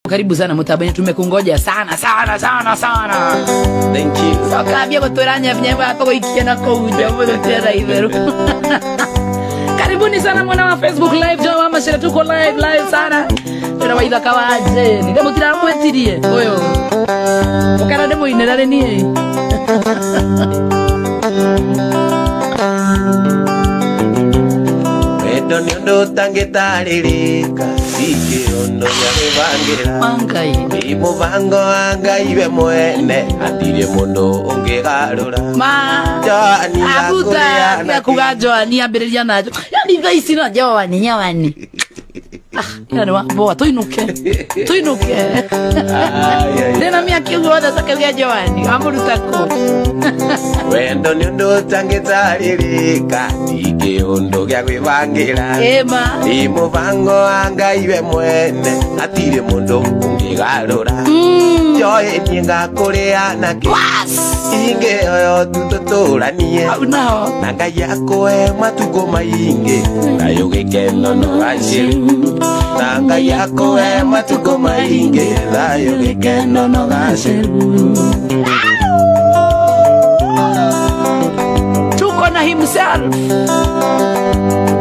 Karibu sana mutabani, tumekungoja sana. Thank you. Soka bia kuturanya vinyewe hapo kuikia na kuja mbona tena hivyo. Karibuni sana mwana wa Facebook live, John Mama Shere tuko live sana. Tunawaida kawaje. Ni kama kila mwetirie. Oyo. Ukara demo inelale ni. Wendo ni ondo tangetaririka sike ondo ya evangelira Mangai imubango anga ibe mwene atire mundo ongegarura ma Joani abuta ya kugajo ni abiriria najo yani gaisi na Joani nyawani yani wa tuinuke Nena mia kiugoda sakelia Joani amurutako Wendo ni ondo tangetaririka sike ondo ya evangelira ema imubango anga ibe mwene atire mundo ongegarura Joani ngakuria nake inge oyo tutotoranie nao nanga yako matuko mainge nayo gekeno no gashiru nanga yako matuko mainge nayo gekeno no gashiru tuko na himself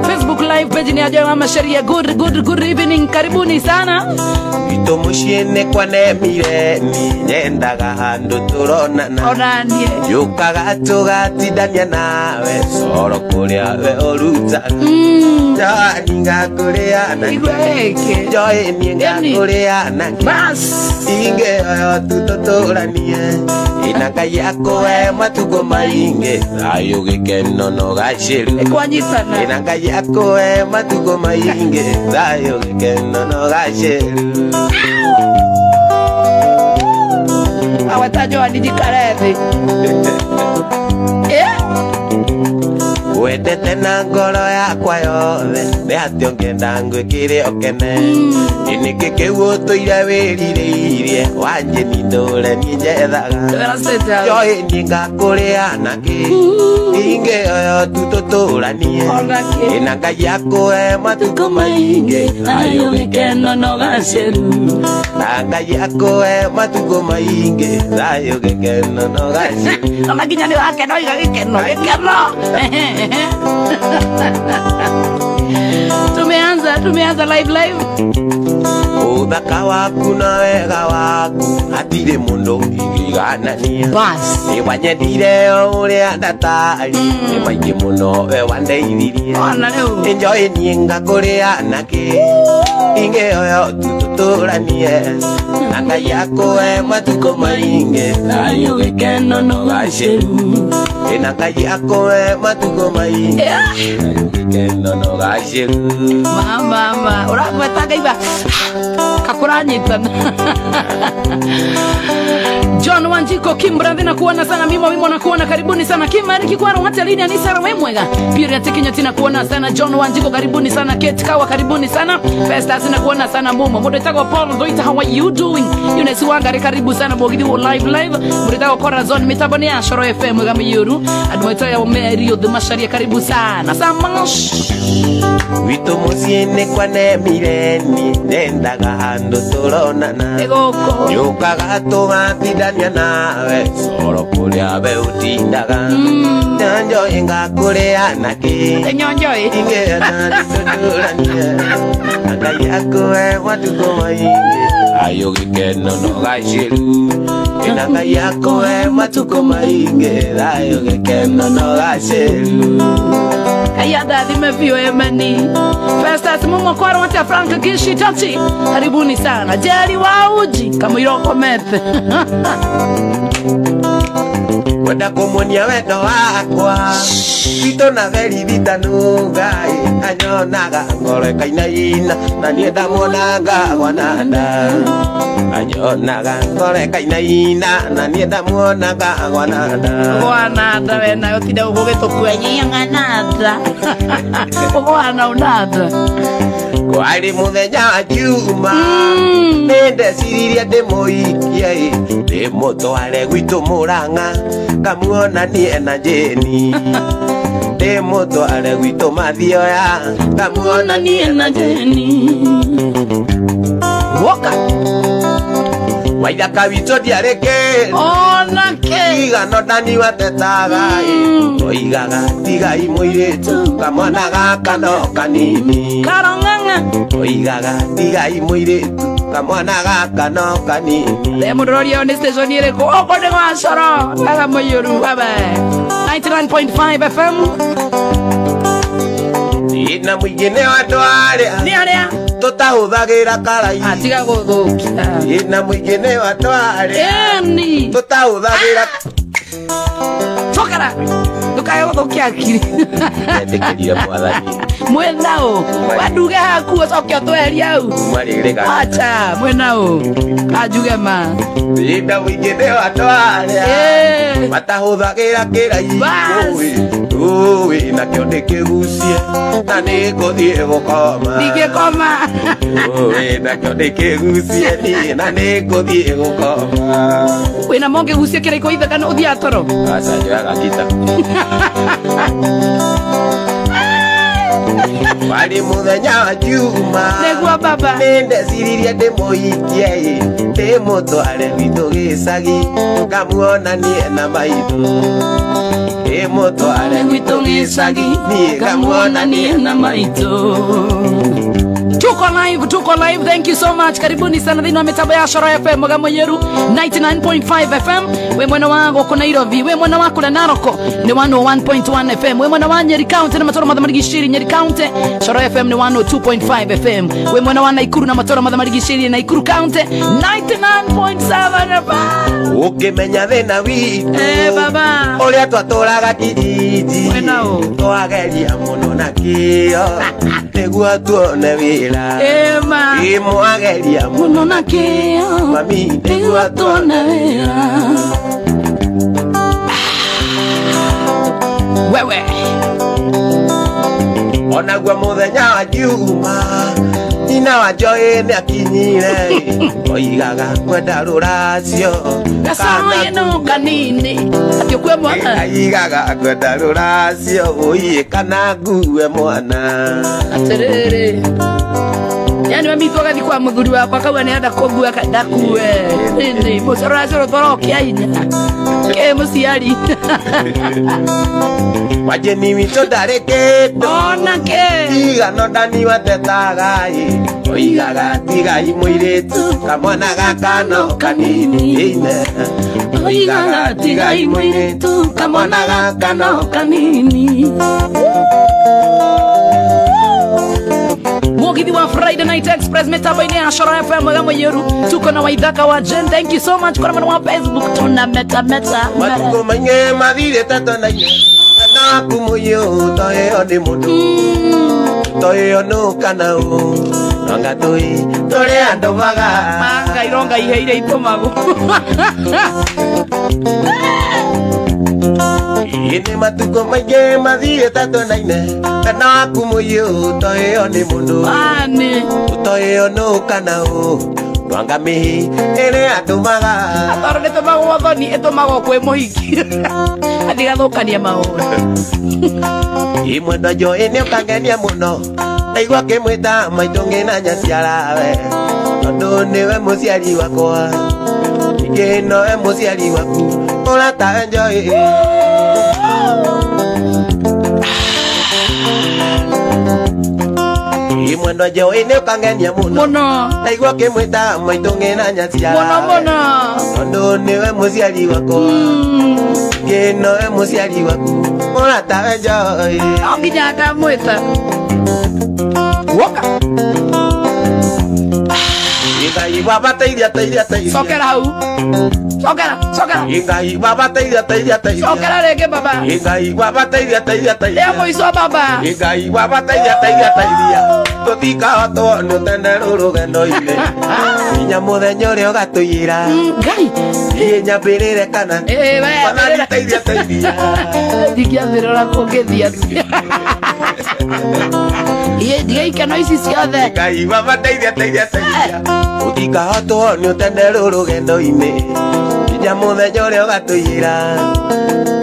Facebook live page ni John Mama Shere. Good evening, karibuni sana. Itomushiene kwa nemire ni nyendaga handu turonana Onanie yukaga tugatidania nawe soro kuria we oruta Joani ngakuria na igweke Joani ngakuria na bas inge oyo tutotoranie inanga yako matuko mainge ayo gekeno no gashiru kwanyitana inanga yako matuko mainge ayo gekeno no gashiru awatajo adijikareve wendete na ngoro yakwa yothe nĩ atĩ ũngĩenda ngwĩkĩre ũkene inĩkĩ kĩu ũtũire wĩrirĩirie wanjĩni ndũre niĩ njethaga Joĩ niĩ ngakũrĩa nakĩ ingĩ oyo tu tũtũranie ĩna Ngai akũhe matukũ maingĩ nayo gĩkeno no gaceru na Ngai akũhe matukũ maingĩ nayo gĩkeno no gaceru ona nginya nĩ wakeno iga gĩkeno tumeanza live uthaka waku na wega waku hatirĩ mũndũ ingĩiganania bas nĩwanyendire ũrĩa ndatari nĩ maingĩ mũno we wandeithirie ona rĩu Joĩ niĩ ngakũrĩa nakĩ ingĩ oyo tu tũtũranie na Ngai akũhe matukũ maingĩ nayo gĩkeno no gaceru ĩna Ngai akũhe matukũ maingĩ nayo gĩkeno no gaceru mama ũrakweta ngaiba kakuranyitana John Wanjiko Kimbrathi na kuona sana mimo na kuona karibuni sana Kimari Kikwaro hata lini ni Sara Wemwega Pia Tekinyoti na kuona sana John Wanjiko karibuni sana Kate Kawa karibuni sana Festus na kuona sana Mumo Mudetako Paul Goita how are you doing Yunesi Wangari karibu sana Bogidi live Mudetako Corazon mitaboni ya Shoro FM Gamiyuru Admoita ya Mary the Masharia karibu sana Samash Wito musiene kwa nemireni nendaga handu turonana Egoko Yukaga tugatidania nawe soro kuria we utindaga Joĩ ngakũrĩa nakĩ Nyonjoi ingĩ na tũtũranie na Ngai akũhe matukũ maingĩ ayo gĩkeno no gaceru ĩna Ngai akũhe matukũ maingĩ ayo gĩkeno no gaceru Kayada dhimevio emeni Festus Mumo Kwaro wate Frank Kishi Tati karibuni sana Jerry Wauji kama iroko mete Wenda kumuonia wendo wakwa Wito na veri vitanu Ngai anyonaga ngoro ĩkainaina na niĩ ndamuonaga gwananda anyonaga ngoro ĩkainaina na niĩ ndamuonaga gwananda Gwananda wena yotida ũgũgĩtũkuenya ngananda Gwana unanda Kwari muthenya wa Juma Nĩndeciririe ndĩmũikie ndĩmũtware gwitũ Mũrang'a kamuonanie na Jeni ndĩmũtware gwitũ Mathioya kamuonanie na Jeni Woka Maithaka witũ ndiarĩkĩ onake igano ndani watetaga oigaga tigai mũirĩtu kamwana gaka no kanini karong'ang'a oigaga tigai mũirĩtu kamwana gaka no kanini mũndũroria nĩ station ĩrĩkũ ũkũndĩ gwa coro Daga Mũiyũru baba 99.5 FM ina mũingĩ nĩ andũ arĩa nĩ arĩa tũtahũthagĩra karai atiga gũthũkia ina mũingĩ nĩ andũ arĩa eni tũtahũthagĩra cokera ndũkae gũthũkia akiri ndĩkĩrire mwathani mwĩnaũ wanduge haku ũcoke ũtweherie hau marĩrĩga acha mwĩnaũ kanjuge ma ina mũingĩ nĩ andũ arĩa matahũthagĩra kĩrai ũĩ nakĩo ndĩkĩgucie na nĩ ngũthiĩ gũkoma ndingĩkoma ũĩ nakĩo ndĩkĩgucie niĩ na nĩ ngũthiĩ gũkoma wĩna mo ngĩgucie kĩraiko ithe kana ũthiaga toro aca njoyaga ngita warĩ mũthenya wa Juma nĩguo baba nĩ ndeciririe ndĩmũhikie ndĩmũtware gwitũ gĩcagi ngamuonanie na maitho ndĩmũtware gwitũ gĩcagi niĩ ngamuonanie na maitho tuko live thank you so much karibuni sana thĩinĩ wa mĩtambo ya Coro FM Daga Mũiyũru 99.5 FM we mwena wa gũkũ Nairobi we mwena wa kũrĩa Naroko nĩ 101.1 FM we mwena wa Nyeri County na matũra mothe marigicĩirie Nyeri County Coro FM nĩ 102.5 FM we mwena wa Naikuru na matũra mothe marigicĩirie Naikuru County 99.7 FM ũkĩmenya thĩna witũ baba ũrĩa twatũraga kijiji twageria mũno na kĩo nĩguo tuone wĩra mwageria mũno na kĩo mami nĩguo tuone wĩra wewe onaguo mũthenya wa Juma nyina wa Joy nĩ akinyire oigaga kwenda rũracio gacaĩ no kanini atiũkue mwana aigaga kwenda rũracio ũiĩ kana ngue mwana atĩrĩrĩ yani mamitũ agathiĩ kwa mũthuri wakwa akauga nĩ enda kũngua ndakue nĩ mũcoro rũtwaro kĩainya kĩ mũciari wajeni witũ ndarĩ kĩndũ onake igano ndani watetaga oigaga tigai mũirĩtu kamwana gaka no kanini oigaga tigai mũirĩtu kamwana gaka no kanini Mugithi wa Friday Night Express mitambo-inĩ ya Coro FM Daga Mũiyũru tuko na Waithaka wa Jen thank you so much kwa mwana wa Facebook tuna meta matukũ maingĩ mathirĩte tonaine kana kumũiyũ toĩyo nĩ mũndũ toĩyo nũ kana ũ nonga tũrĩ andũ maga ironga iheire itũmagũ nĩ matukũ maingĩ mathirĩte tonaine kana kumũiyũ toĩyo nĩ mũndũ toĩyo nũ kana ũ nonga mĩhi ĩrĩ andũ maga tondũ nĩ tũmagwo thoni ĩtũmagwo kwĩ mũhiki athigathũkania maũndũ imwendo Joy nĩ ũkangenia mũno ndaigua kĩmwĩta maitũ ngĩna nyaciarawe tondũ nĩwe mũciari wakwa ningĩ nowe mũciari waku ũratawe Joy imwendo Joy nĩ ũkangenia mũno ndaigua kĩmwĩta maitũ ngĩna nyaciarawe tondũ nĩwe mũciari wakwa ningĩ nowe mũciari waku ũratawe Joy nginya ndamwĩta woka Ngai baba teithia sokera hau sokera Ngai baba teithia sokera rĩngĩ baba Ngai baba teithia rĩa mũico baba Ngai baba teithia tũtikahotwo nĩ ũtenderũ rũgendo-inĩ nginya mũthenya ũrĩa ũgatũiyĩra Ngai niĩ nyambĩrĩre kana Baba teithia ndingĩambĩrĩra kũngĩthiĩ atĩa ndigaikano ici ciothe Ngai baba teithia tũtikahotwo nĩ ũtenderũ rũgendo-inĩ nginya mũthenya ũrĩa ũgatũiyĩra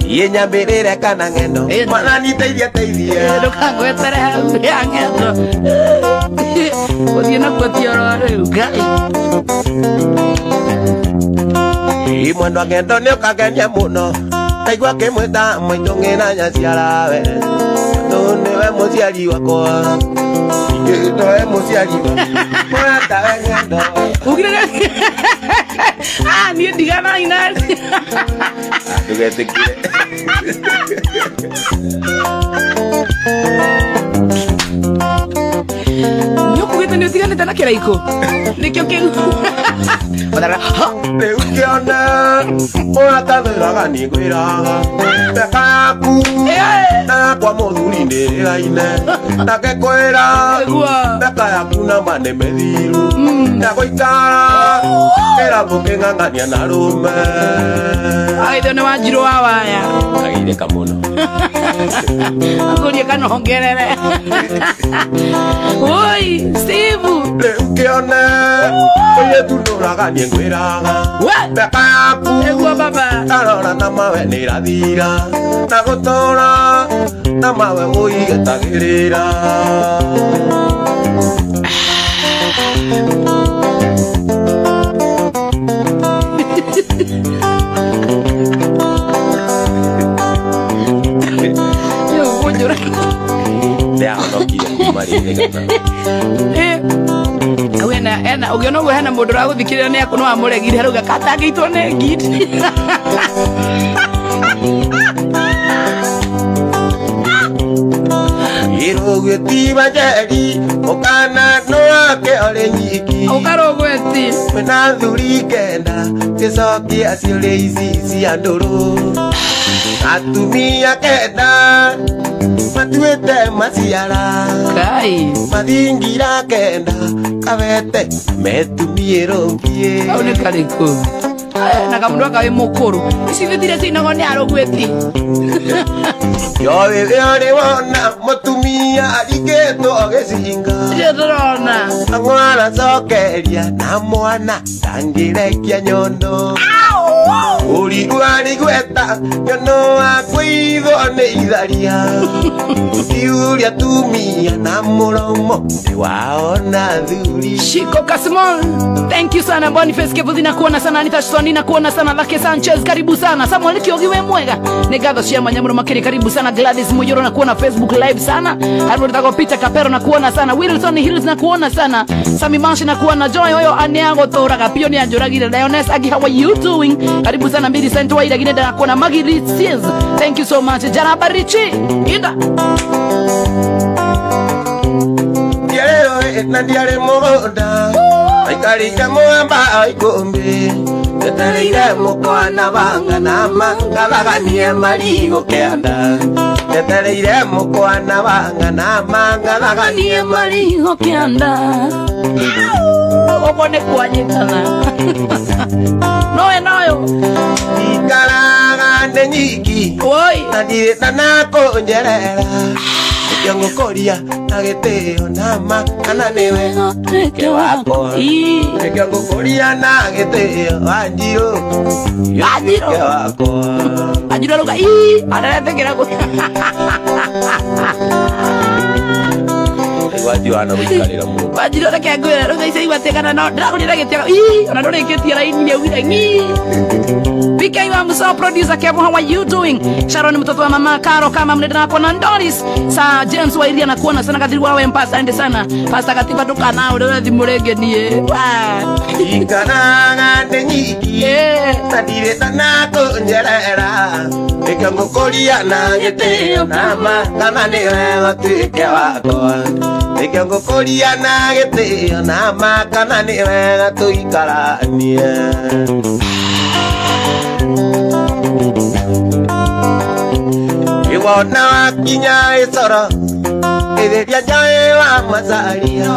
niĩ nyambĩrĩre kana ng'endo Mwathani teithia ndũkangwetere hau ya ng'endo gũthiĩ nakuo ti oro rĩu Ngai mwendo agendo nĩ ũkangenia mũno kaigua kĩmwĩta maitũ na nyaciarawe tondũ nĩwe mũciari wakwa ingĩtoe mũciari mũratawe ng'endo niĩ ndigana ina ndũgetĩkire nĩũkugĩte nĩũtiganĩte na kĩraiko nĩkĩo kĩu rĩu kĩone ũratathĩraga nĩ ngwĩraga mbeka yaku na yakwa mũthuri ndĩrĩgaine nake kwĩra mbeka yaku na mane methiru na gũikara kĩrambo kĩng'ang'ania na rũme aitho nĩ wanjirũ wa waya agĩirĩka mũno akũrie kanongerere oi Steve rĩu kĩone ũirĩtu ndũraga niĩ ngwĩraga mbeka yaku nĩguo baba arora na mawe nĩ irathira na gũtũra na mawe mũigetagĩrĩra ũgĩona ũguo hena mũndũ ũragũthikĩrĩra nĩ akũ no amũregire harauga katangĩitwo nĩ ngiti irũgĩtiba njeri mũkana nũwake ũrĩ nyiki ũkarũgwĩti mwĩna thuri kenda gĩcokia ciũrĩa ici cia ndũrũ atumia kenda matuĩte maciara kai mathingira kenda kabete metumie rũngie au nĩ karĩkũ na kamũndũ akawe mũkũrũ ici thithire cinagwo nĩ arũgwĩti yowe ũrĩ wona mũtumia aringĩtwo gĩcinga ndĩrona ang'wara cokeria na mwana ndangĩrekia nyondo ũrigu arigweta nyono wakwĩithwo nĩ itharia ũtiuria tumia na mũromo nĩwaona thuri Shiko Kasimon, thank you sana. Boniface Kevuthi na kuona sana. Anita Shoni na kuona sana. Lake Sanchez, karibu sana. Samuel Kiogi we mwega Negatho Shema Nyamuro Makiri, karibu sana. Gladys Mujoro na kuona Facebook live sana. Harmony Tako Peter Kapero na kuona sana. Wilson Hills na kuona sana. Sami Manshi na kuona. Joy Oyo Aneago Toraga Pioni Anjoragire Lioness Agi, how are you doing? Karibu sana. Mbili Sento Waida Gineda na kuona. Maggie Ritsiz, thank you so much. Jaraba Richi Ida na ndiare mũgũnda aikarĩte mwamba ikũmbĩ ndetereire mũkwana bang'ana mangathaganie marigũ kĩanda ndetereire mũkwana bang'ana mangathaganie marigũ kĩanda ũguo nĩ kwanyitana nowe noyo ikaraga nĩ nyiki na ndirĩta na kũnjerera ngũkũria na gĩtĩo na ma kana nĩwe ke wako ngũkũria na gĩtĩo Wanjirũ ke wako Wanjirũ arauga araretegera Wanjirũ gũikarĩra mũndũ Wanjirũ reke ngwĩre rĩu ici igwatigana no ndĩragũrĩra gĩtĩo ona ndũrĩkĩtie raini nĩaugire PK wa Musa producer Kevo, how are you doing? Sharon mtoto wa mama Karo kama mnenda na kona Doris sa James wa Iria na kuona sana kadiri wawe mpasa ende sana pasta katiba tuka na ule thimurege nie wa ikana nyiki tadire tana kunjerera ikangũkũria na gĩtĩo na ma kana nĩwe gatuĩke wakwa ikangũkũria na gĩtĩo na ma kana nĩwe gatũikaranie Iwona wakinya icoro ĩrĩria njoĩ wa macaria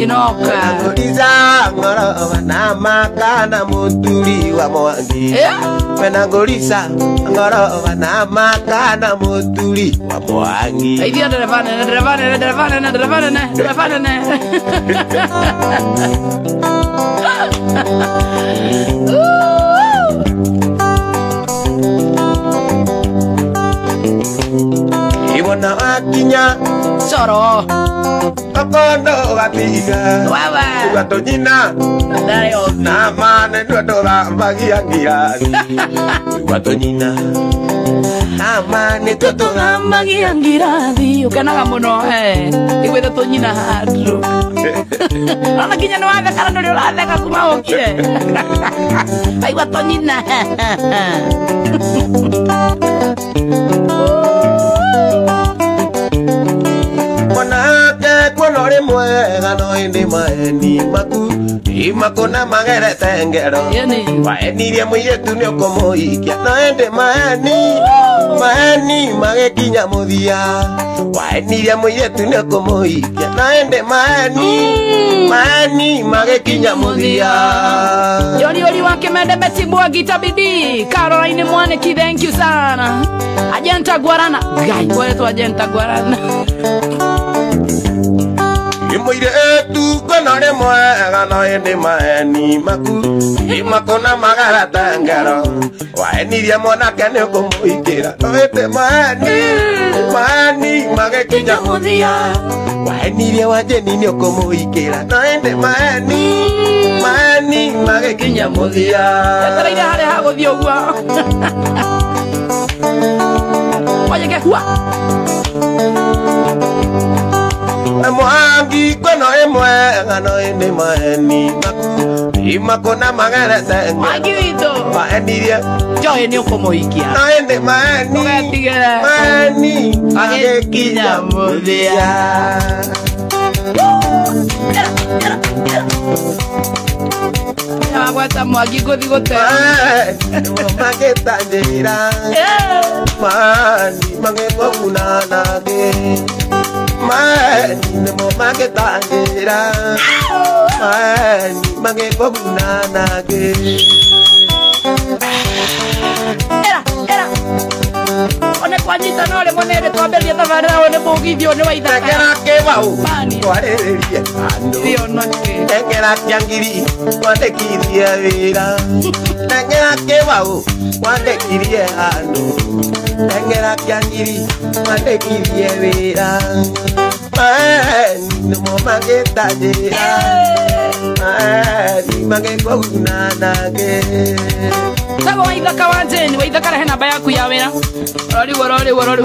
inoka ngũriza ng'oroba na maka na mũturi wa Mwangi wena ngũriza ng'oroba na maka na mũturi wa Mwangi Idea derevane Iwona wakinya coro kokondo gatiga wawa gatonyina na mane Ane ndola magia ngirathi Watonyina Amane totola magia ngirathi Ukenaga muno Igwetha tonyina handu Ona kinya no atheka no ri uratheka kuma ukire Aigua tonyina Monake kuonore mwega no indi maeni maku Imakona magerete ngero Waenirie muiretu ni ukumuikia no indi maeni magekinya muthia Waenirie muiretu ni ukumuikia no indi maeni magekinya muthia Yori wake mende Betty Mwangi tabidi Caroline Mwaniki thank you sana Agenta Guarana Gai wetu Agenta Guarana Imuire etu konore mwega no indi maeni maku Imakona magarata ngero Waenirie mwanake ni ukumuikira no indi maeni magekinya muthia Waenirie Wanjeni ni ukumuikira no indi maeni magekinya muthia Etereire hare haguthi uguo Oye que hua Mwangi konore mwega no indi maeni maku Imakona magerete ngero Mwangi wito Waenirie Joe ni ukumuikia no indi maeni magekinya muthia Agwata Mwangi guthi gute Magetanjira Mani magegwagunanage Mani nemo magetanjira Mani magegwagunanage One kwanyita no le monere twamberia tabarira one mugithio ni waithaka Tekera kebau Mani Twarĩrĩrie andũ Dio no ke Tekera kĩangiri Wandĩkithie wĩra Tekera kĩbau Wandĩkithie andũ Tekera kĩangiri Wandĩkithie wĩra Mani nĩmo magĩtanjĩra Mani magĩkwagunanage Sago waithaka Wanjeni waithaka rehe namba yaku ya wira Rori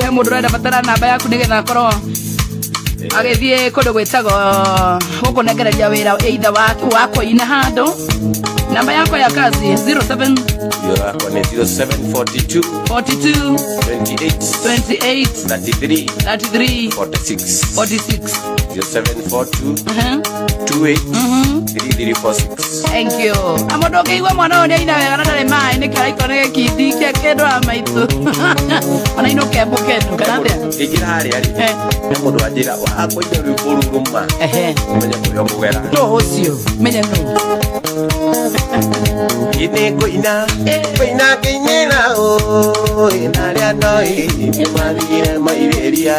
he mundu renda batara namba yaku nigetha korwo agithie kundu gwitagwo gukunengereria wira either waku ina handu namba yako ya kazi 07 yako ni 0742 42 28 28 33 33 46 0742 28 3346 Thank you. Amondo ngeigua mwana oni aina wega na ndari mai ni kiraiko ni gikindi kia kindu amaitu. Ona ino kembo kendu kana ndia. Igira hari ari. Ni mundu wanjira wa koine rwimbo ruruma. Menya kuyo mugera. No ucio. Menya no. Ine koina. Koina kinyina o. Inaria noi. Mathire maireria.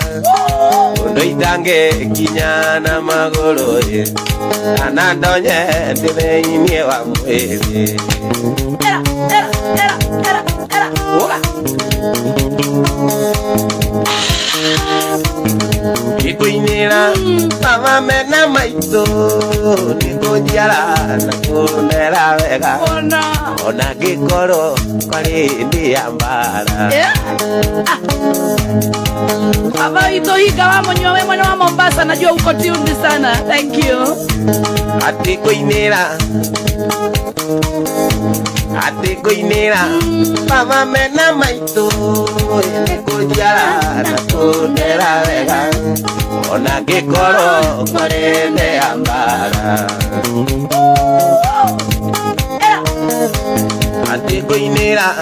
Ndo itange kinya na magoro ye. Ana ndonye ndine wa mwezi. Era. Oga. Ikuinira mama mena maito nikunjara na kunera wega ona gikoro kari ndi ambara Baba ito higa wa monyo we mwana wa Mombasa najua uko tuned sana. Thank you. ati kuinira mama mena maito nikunjara na kunera wega ona gikoro kari ndi ambara ati kuinira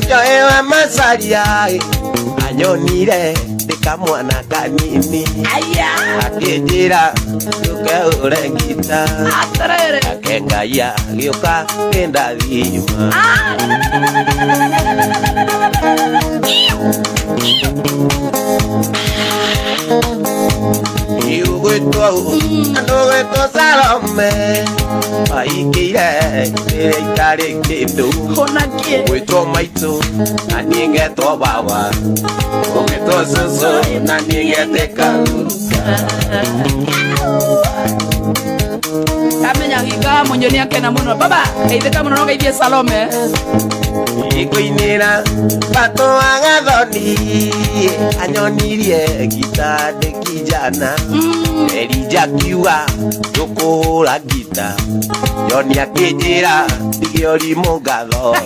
joe wa masaria anyonire ndikamwana kanini akinjira nduke urengita akengaya gioka kindathima Iugwitwo andugwitwo Salome aikire itari kindu gwitwo maitu na niĩ ngetwo baba ũgĩtwo cucu na niĩ ngetĩka amenya hika monjoni yake na muno baba eitheka muno no geithie Salome ikuinira pato agathoni anyonirie gitande kijana Elija kiuga tukura gita Joni akijira ndigiori mugathome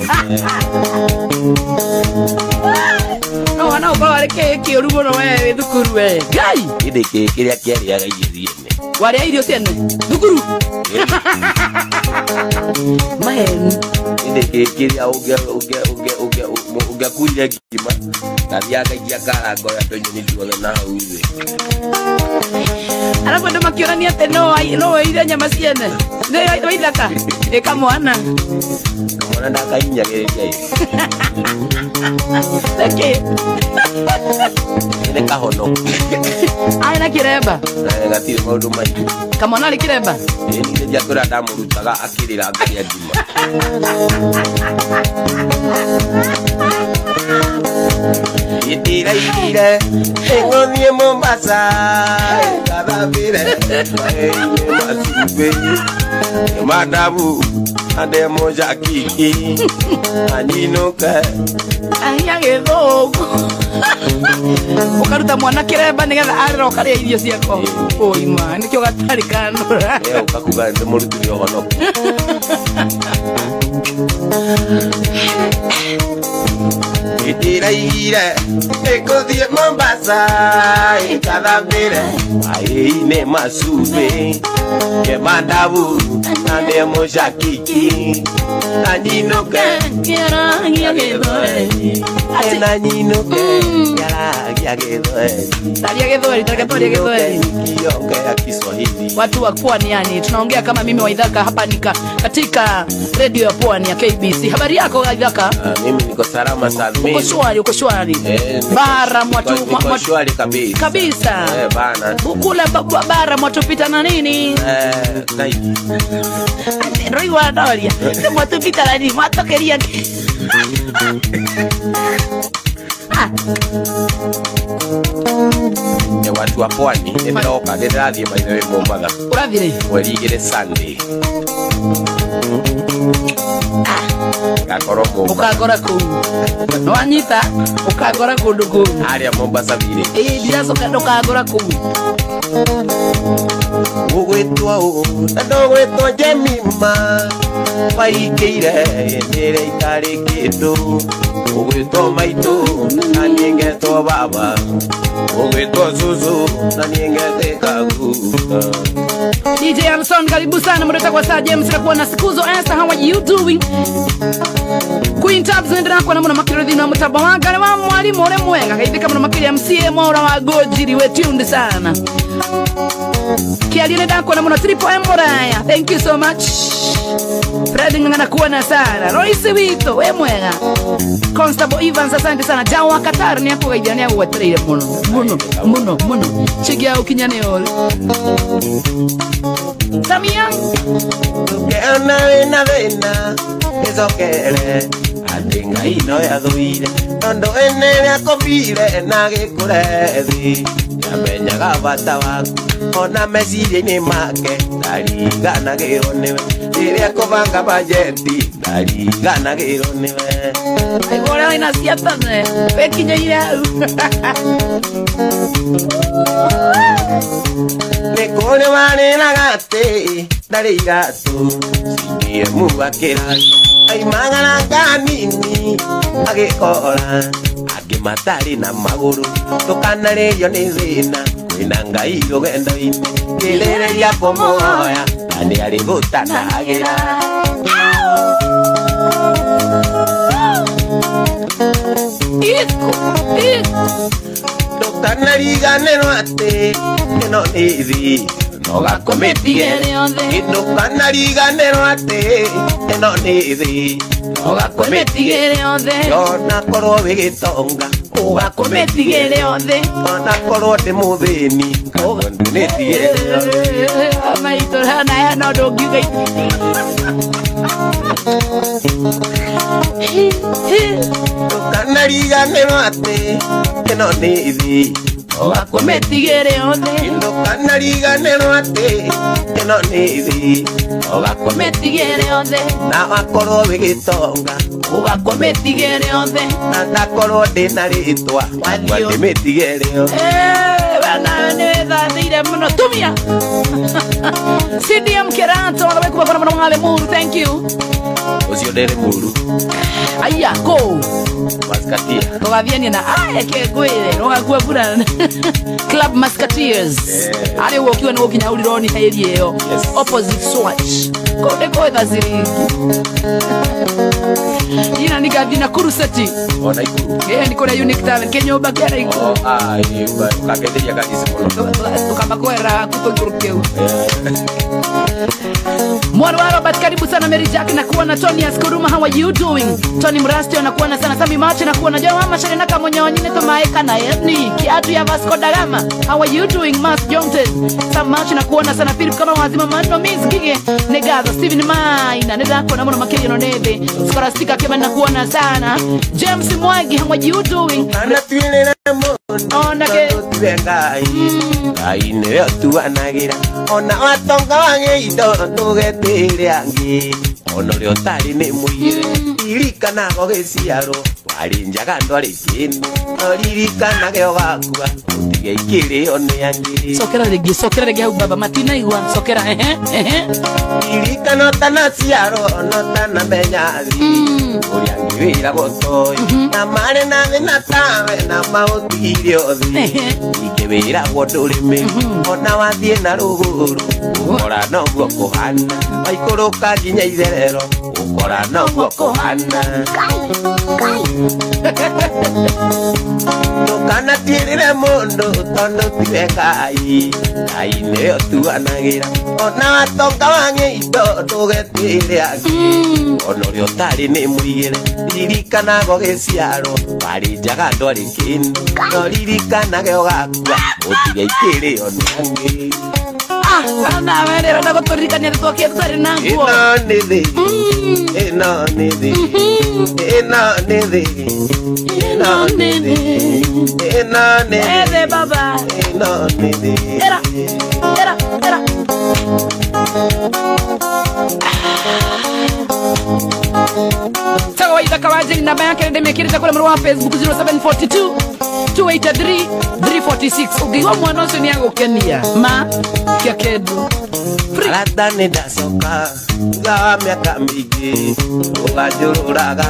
no wana uko ki urubono we thukuru we gai idike kiria kiria gaithie wale irio tene thukuru man idike kiria uge kuja gima na viaga ya karango ya tonyo ni tuone na uwe ala kwenda makiorania teno ile nyama siene ndio idaka ekamwana mwana ndakainya geria okay ile kahono aina kireba ngatire maundu maingi kamwana ali kireba ni ndia tora ndamurutaga akirira ngaria ngima Itira engonie Mombasa kadabire masube madabu ande moja kiki aninoka anyage thogo ukaruta mwana kireba nigetha ariro karia irio ciako oi ma nikyo gatari kanura ukakuga ndi muruti hono Itira ekuthie Mombasa ikadhabire aine masube ke mandabu ande moshakiki aninoke kera ngiagethoe na ninoke ya gedhoe taria gedhoe kionge ya Kiswahili watu wa pwani yani tunaongea kama mimi wa Idhaka hapa katika radio ya pwani ya KBC habari yako Idhaka mimi niko salama salmini uko shwari bara mwatu shwari kabisa bana kule bara mwatu pita na nini zaidi Roi wa doria mwatu pita na nini mwatu keria watu wa pwani ndoka ndirathie by the way Mombasa urathire weri igire Sunday ukagora ku no anyita ukagora kundu ku aria Mombasa vile ndiracoka ndukagora ku ugwitwa ndogwitwa Jemima waikeire ndire itari kindu ugwitwa maitu na ningetwa baba ugwitwa Zuzu na ningeteka guta DJ Amson karibu sana mreta kwa saa James na kuona sikuzo Esther how are you doing Queen Tabs nendera kwa namuna makiro dhina mutaba wagale wa mwalimu ore mwenga kaithika muna makiri ya MCA mwaura wa gojiri we tuned sana kialine da kwa namuna triple M moraya thank you so much Fred ngana kuona sana Royce Wito we mwenga Constable Evans asante sana Jawa Qatar ni hapo gaidani ya wetrele muno chigia ukinyane ole Samia na vena ezokere andinga ino ya dhuire nondo enere akobire na gikurethi yamenyaga bata waku ona meciria-inĩ make ndariganagĩrwo nĩwe rĩrĩa kũbanga bajeti ndariganagĩrwo nĩwe igora ina ciatane wekinyeire hau nĩkũrĩ warĩraga atĩ ndarĩ iratũ cingie kĩrathi aimagana kanini agĩkora angĩ matarĩ na magũrũ tũkanarĩrio nĩ thĩna kwĩna Ngai rũgendo-inĩ kĩrĩrĩria kũmũhoya na nĩ arĩ gũtanagĩra ndũkanariganĩrwo atĩ ĩno nĩ thĩ ndũkanariganĩrwo atĩ ĩno nĩ thĩ ugakometigere othe ona korwo wĩ gĩtonga ugakometigere othe ona korwo ndĩ mũthĩni ndũnĩtigere amaitora na ya no ndũngiuga ndũkanariganĩrwo atĩ ĩno nĩ thĩ Ogakometigere othe Ndokanariganĩrwo atĩ ĩno nĩ thĩ Ogakometigere othe na wakorwo wĩgĩtonga Ogakometigere othe na ndakorwo ndĩna rĩtwa ndĩmĩtigere othe Bana nĩwethathĩire mũno tumia CDM Kerato nawe kubakora mũno mwale muru thank you ũcio ndĩrĩ mũru aya go Mascatia Tũgathiania na aya kĩngwĩre rũgakua bura Club Mascateers arĩ wokiwa nĩ gũkinya ũrironi area ĩyo opposite Swatch kũndĩ kwetha ciringi ina nĩgathina kuruseti ona ikuru nĩ kũrĩa Unique Tavern kĩnyũmba kĩa Naikuru ũkagenderia kanisi mũno tukamba kwera kutoguru keu Mwana wa Robert karibu sana Mary Jack na kuona Tony Askuruma how are you doing Tony Mrasti na kuona sana Sami Machi na kuona Jawa Mashari na Kamonyonyi ne tumaeka na Edni kiatu ya Vasco da Gama how are you doing Mas Jontes Sam Machi na kuona sana Philip kama wazima mano Miss Gige Negaza Steven Maina nenda kuona mwana makeli no nebe Scholastica kema na kuona sana James Mwagi how are you doing ana tuile ona ke tuengai ai ne tuanagira ona watonga wange indo tugetire angi ono rio tari ne muire irikana gogeciaro wari njaga ndwari kindu oririkana ge ogakua utige ikiri one angi sokera regi hau baba matina igwa sokera irikana tanaciaro no tana menyathi uri angi wira gotoi na mare na thina tawe na mautire othe ikewira gwondurime ona wathie na ruguru ukora no guo kuhana waikũrũka nginya itherero ukora no guo kuhana ndũkanatiĩrĩre mũndũ tondũ tiwe Ngai Ngai nĩyo tuanagĩra ona watonga wang'e indo ndũgetĩre angĩ ona ũrĩa ũtarĩ nĩ mũigĩre ririkana gũgĩciarwo warĩ njaga ndwarĩ kĩndũ no ririkanage ũgakua ũtige ikĩrĩo nĩ angĩ Ana wendera na gotorikania tutokie tutari na nguo ĩno nĩ thĩ ĩno nĩ thĩ ĩno nĩ thĩ ĩno nĩ thĩ ĩno nĩ Ede baba ĩno nĩ thĩ Era Sawa ida kawaje namba yake ndio imekirita kule mwa Facebook 0742 283 346 ugiwa mwana ucio ni agukenia ma kia kedu arata nĩ ndacoka thutha wa mĩaka mĩingĩ ũganjũrũraga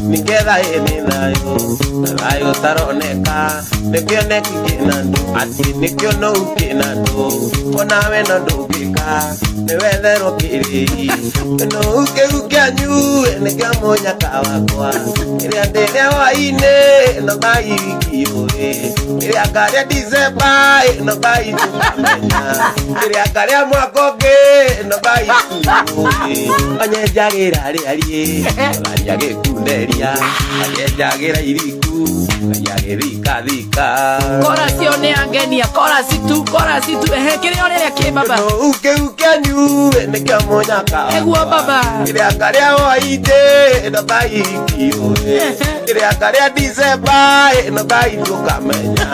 nĩgetha ĩnĩ thayũ na thayũ taroneka nĩkĩoneki kĩna ndũ atĩ nĩkĩonou kĩna ndũ onawe no ndũngĩka nĩwetherwo kĩrĩi kĩnou kĩu kĩanyu nĩkĩo mũnyaka wakwa kĩrĩa ndĩrĩa hwainĩ no Ngai wiki ũĩ kĩrĩa ngarĩa December no Ngai tũkamenya kĩrĩa ngarĩa mwaka ũngĩ no Ngai tũĩ onyenjagĩra rĩarie ngagĩkunderia onyenjagĩra iriku ngagĩthikathika Korasi one angenia korasi tu kĩrĩa ũrĩa kĩ baba kĩnou kĩu kĩanyu nĩkĩo mũnyaka Eguo baba kĩrĩa ngarĩa hwainĩ no Ngai wiki ũĩ kĩrĩa ngarĩa December no Ngai tũkamenya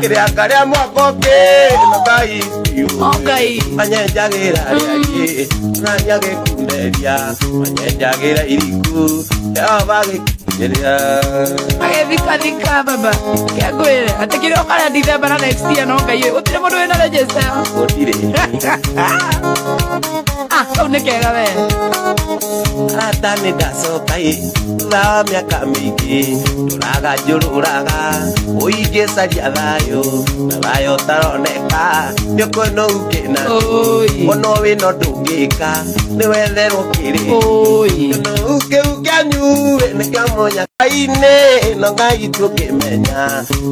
kĩrĩa ngarĩa mwaka ũngĩ no Ngai tũĩ Ngai onyenjagĩra rĩarie na nyagĩkunderia onyenjagĩra iriku Jehova gĩkunderia agĩthikathika baba kĩangwĩre atĩ kĩrĩa ũkarĩa December na next year no Ngai gũtirĩ mũndũ wĩna register gũtirĩ kau nĩ kega we arata nĩ ndacoka thutha wa mĩaka mĩingĩ ndũraga njũrũraga ũingĩcaria thayũ na thayũ taroneka nĩũkũnou kĩna ono wĩno ndũngĩka nĩwetherwo kĩrĩ kĩnou kĩu kĩanyu nĩkĩo mũnyaka-inĩ no Ngai tũkĩmenya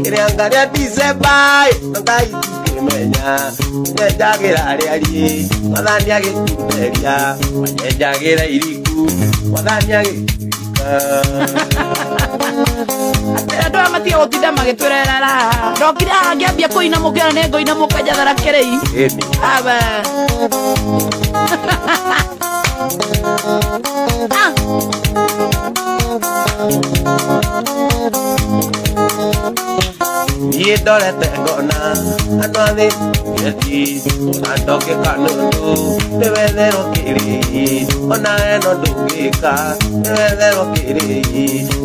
kĩrĩa ngarĩa December no Ngai tũkĩmenya nyenjagĩra rĩarie mwathani agĩkunderia onyenjagĩra iriku mwathani agĩkunderia andũ aya matige gũtinda magĩtwĩrera ndokire haha ngĩambia kũinamũkĩra nĩ ngũinamũka njathara kĩrĩi aba niĩ ndorete ngona andå athä eti andå kä kanundu nä wetherwo kä rä ona eno ndå gä ka nä wetherwo kä rä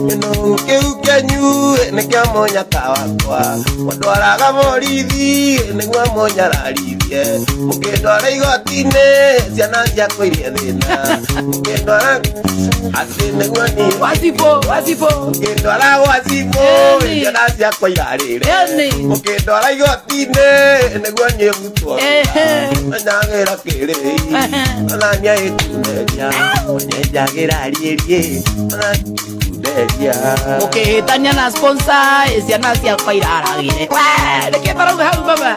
ä no kä u kä nyu nä kä amonyaka wakwa mwatwaraga borithi nä guo monyararithie må kä ndwara igoti-inä ciana ciakå irie thä na må kä ndwara atä nä guo ni må kä ndwara gwacibå ciana ciakwa irarä re må kä ndwara igoti-inä nä guo nyä mutwo anyagä ra kä rä ona niaä kunderia onyenjagä ra rierie ona kunderia må kä hä tania na sponsor ciana ciakwa iraragä re nä kä tarauga hau baba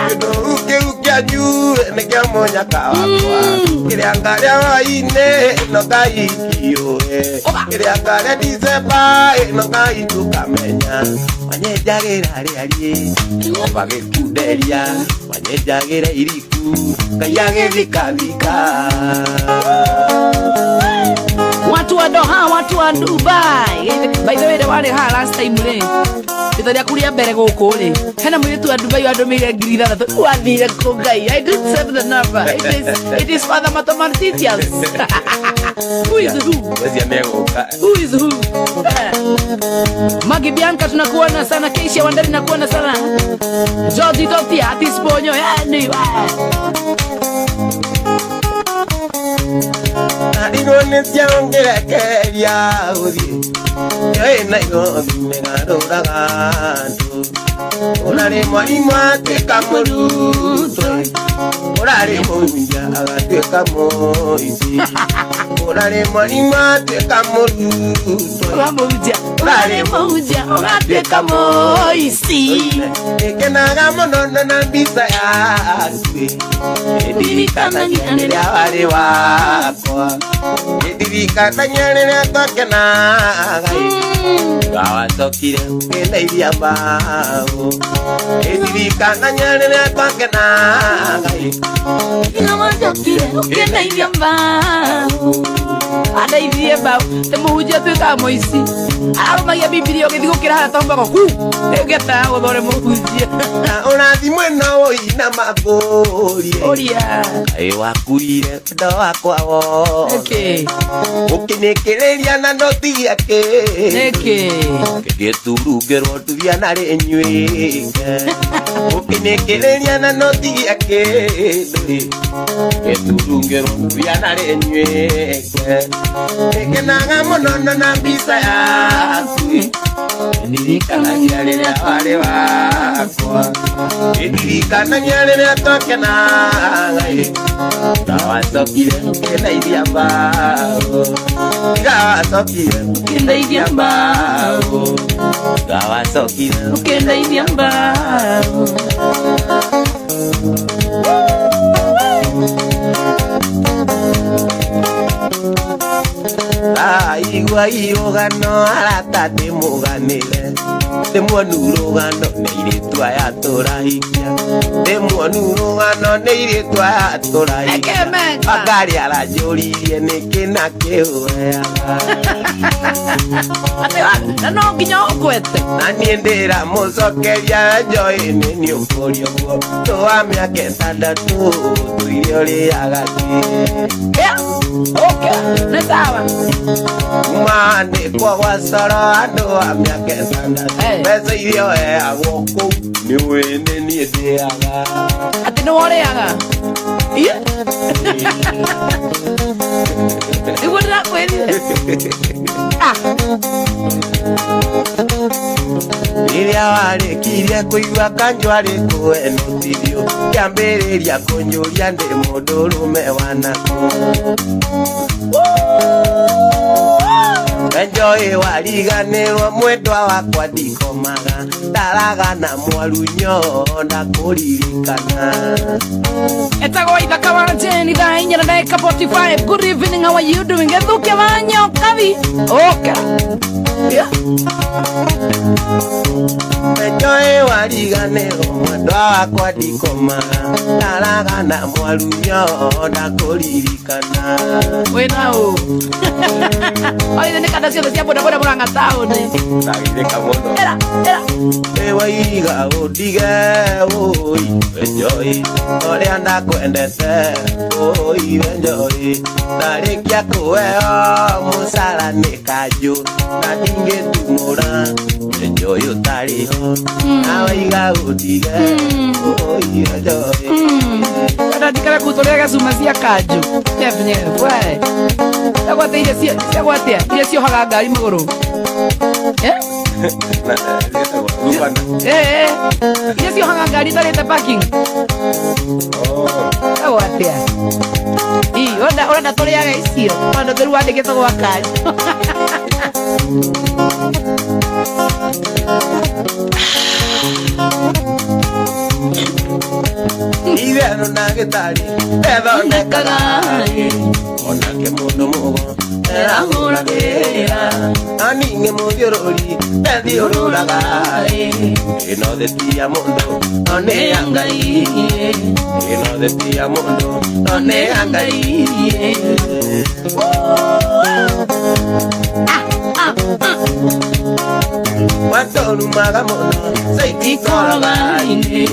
kĩndũ kĩu kĩanyu nĩ kĩa mũnyaka wakwa kĩrĩa ngarĩa hwaĩ-inĩ no Ngai ndiũĩ kĩrĩa ngarĩa Decemba no Ngai tũkamenya wanyenjagĩra rĩariĩ Jehova gĩkunderia wanyenjagĩra iriku Ngai agĩthikathika. Watu wa Doha, watu wa Dubai. By the way, they were here last time. Italia kulia mbere guku ri. Hena mwitu wa Dubai wadomire ngiri ithathatũ. Wathire ku Ngai. I didn't save the number. It is for the mathematicians. Who is who? Who is who? Magi Bianca tunakuona sana, Keisha Wandari nakuona sana. George Totti ati sponyo yani. Ndigone ciaongerekeria uthie ina igothi megarũraga andũ ũrarĩ mwarimũ atuĩka mũrutwo ũrarĩ mũhunjia agatuĩka mũici ũrarĩ mwarimũ atuĩka mũrutwo ũrarĩ mũhunjia agatuĩka mũici ĩkenaga mũno na mbica yaku ĩndirikanagia rĩrĩa warĩ wakwa ĩndirikanagia rĩrĩa twakenaga twawacokire ũkĩndeithia mbaũ ĩndirikanagia rĩrĩa twakenaga twawacokire ũkĩndeithia mbaũ andeithie mbaũ te mũhunjia atuĩkaga mũici ararumagia Bibilia ũgĩthiĩ gũkĩra harĩa tombaga ku ĩngĩtaga gũthore mũhunjia ũrathi mwena ũyũ na mambũrie kaĩ wakuire wendo wakwa wothe ũkĩnĩkĩrĩria na noti gĩake gĩturungĩrwo tũthiana rĩ nyuĩke ũkĩnĩkĩrĩria na noti gĩake gĩturungĩrwo tũthiana rĩ nyuĩke ĩkenaga mũno na mbica yaku ĩndirikanagia rĩrĩa warĩ wakwa ĩndirikanagia rĩrĩa twakenaga ndawacokire ũkĩndeithia mbaũ ndawacokire ũkĩndeithia mbaũ ndawacokire ũkĩndeithia mbaũ igua irũgano arata ndĩmũganĩre ndĩmuonu rũgano nĩ irĩtu aya tũrahikia ndĩmuonu rũgano nĩ irĩtu aya tũrahikia Wangari aranjũririe nĩkĩ na kĩhũreaga na no nginya ũkwete na niĩ ndĩramũcokeria njoĩ nĩ niĩ ũkũria ũguo tũwa mĩaka ĩtandatũ tũire ũrĩaga nĩ sawa maandĩkwo gwa coro andũ a mĩaka ĩtandatũ mbeca iria ũheagwo kũu nĩ ũĩ nĩ niĩ ndĩaga atĩ nĩ worĩaga nĩguo ndĩrakwĩrire rĩrĩa warĩkirie kũigua kanjwa rĩkũhenotithio kĩambĩrĩria kũnyũria ndĩ mũndũrũme wanakũ Enjoy wariganĩrwo mwendwa wakwa ndikomaga ndaraga na mwarunyo ndakũririkana etagwo Ithaka wa Jane thaa 4:45. Good evening, how are you doing? Gethuke wanyo kavi oka Enjoy warigane omwendwa wakwa ndikoma ndaragana mwarunyo ndakuririkana wenao oye ne kada ciothe cia bodaboda muranga taũni ndagithĩka mũno waiga ũndige ũi enjoy ũrĩa ndakwendete ũi enjoy ndarĩkia kũheo mũcara nĩ kanjũ na ndingĩtumũra enjoy ũtarĩho na waiga ũndige ũi enjoy kada ndikara kutolea gacuma cia kanjũ we agwate iria ciohaga ngari magũrũ iria ciohaga ngari itarĩte parking agwatea ũrenda tũrĩaga icio tondũ thĩru wandĩkĩtwo gwa kari Ivano na gĩtarĩ ethondekaga onake mũndũ mũgo erahũragĩra na ningĩ mũthiũrũri ethiũrũraga ĩno thĩ ti ya mũndũ no nĩ ya Ngai ĩno thĩ ti ya mũndũ no nĩ ya Ngai watũrumaga mũno saitikoraga-inĩ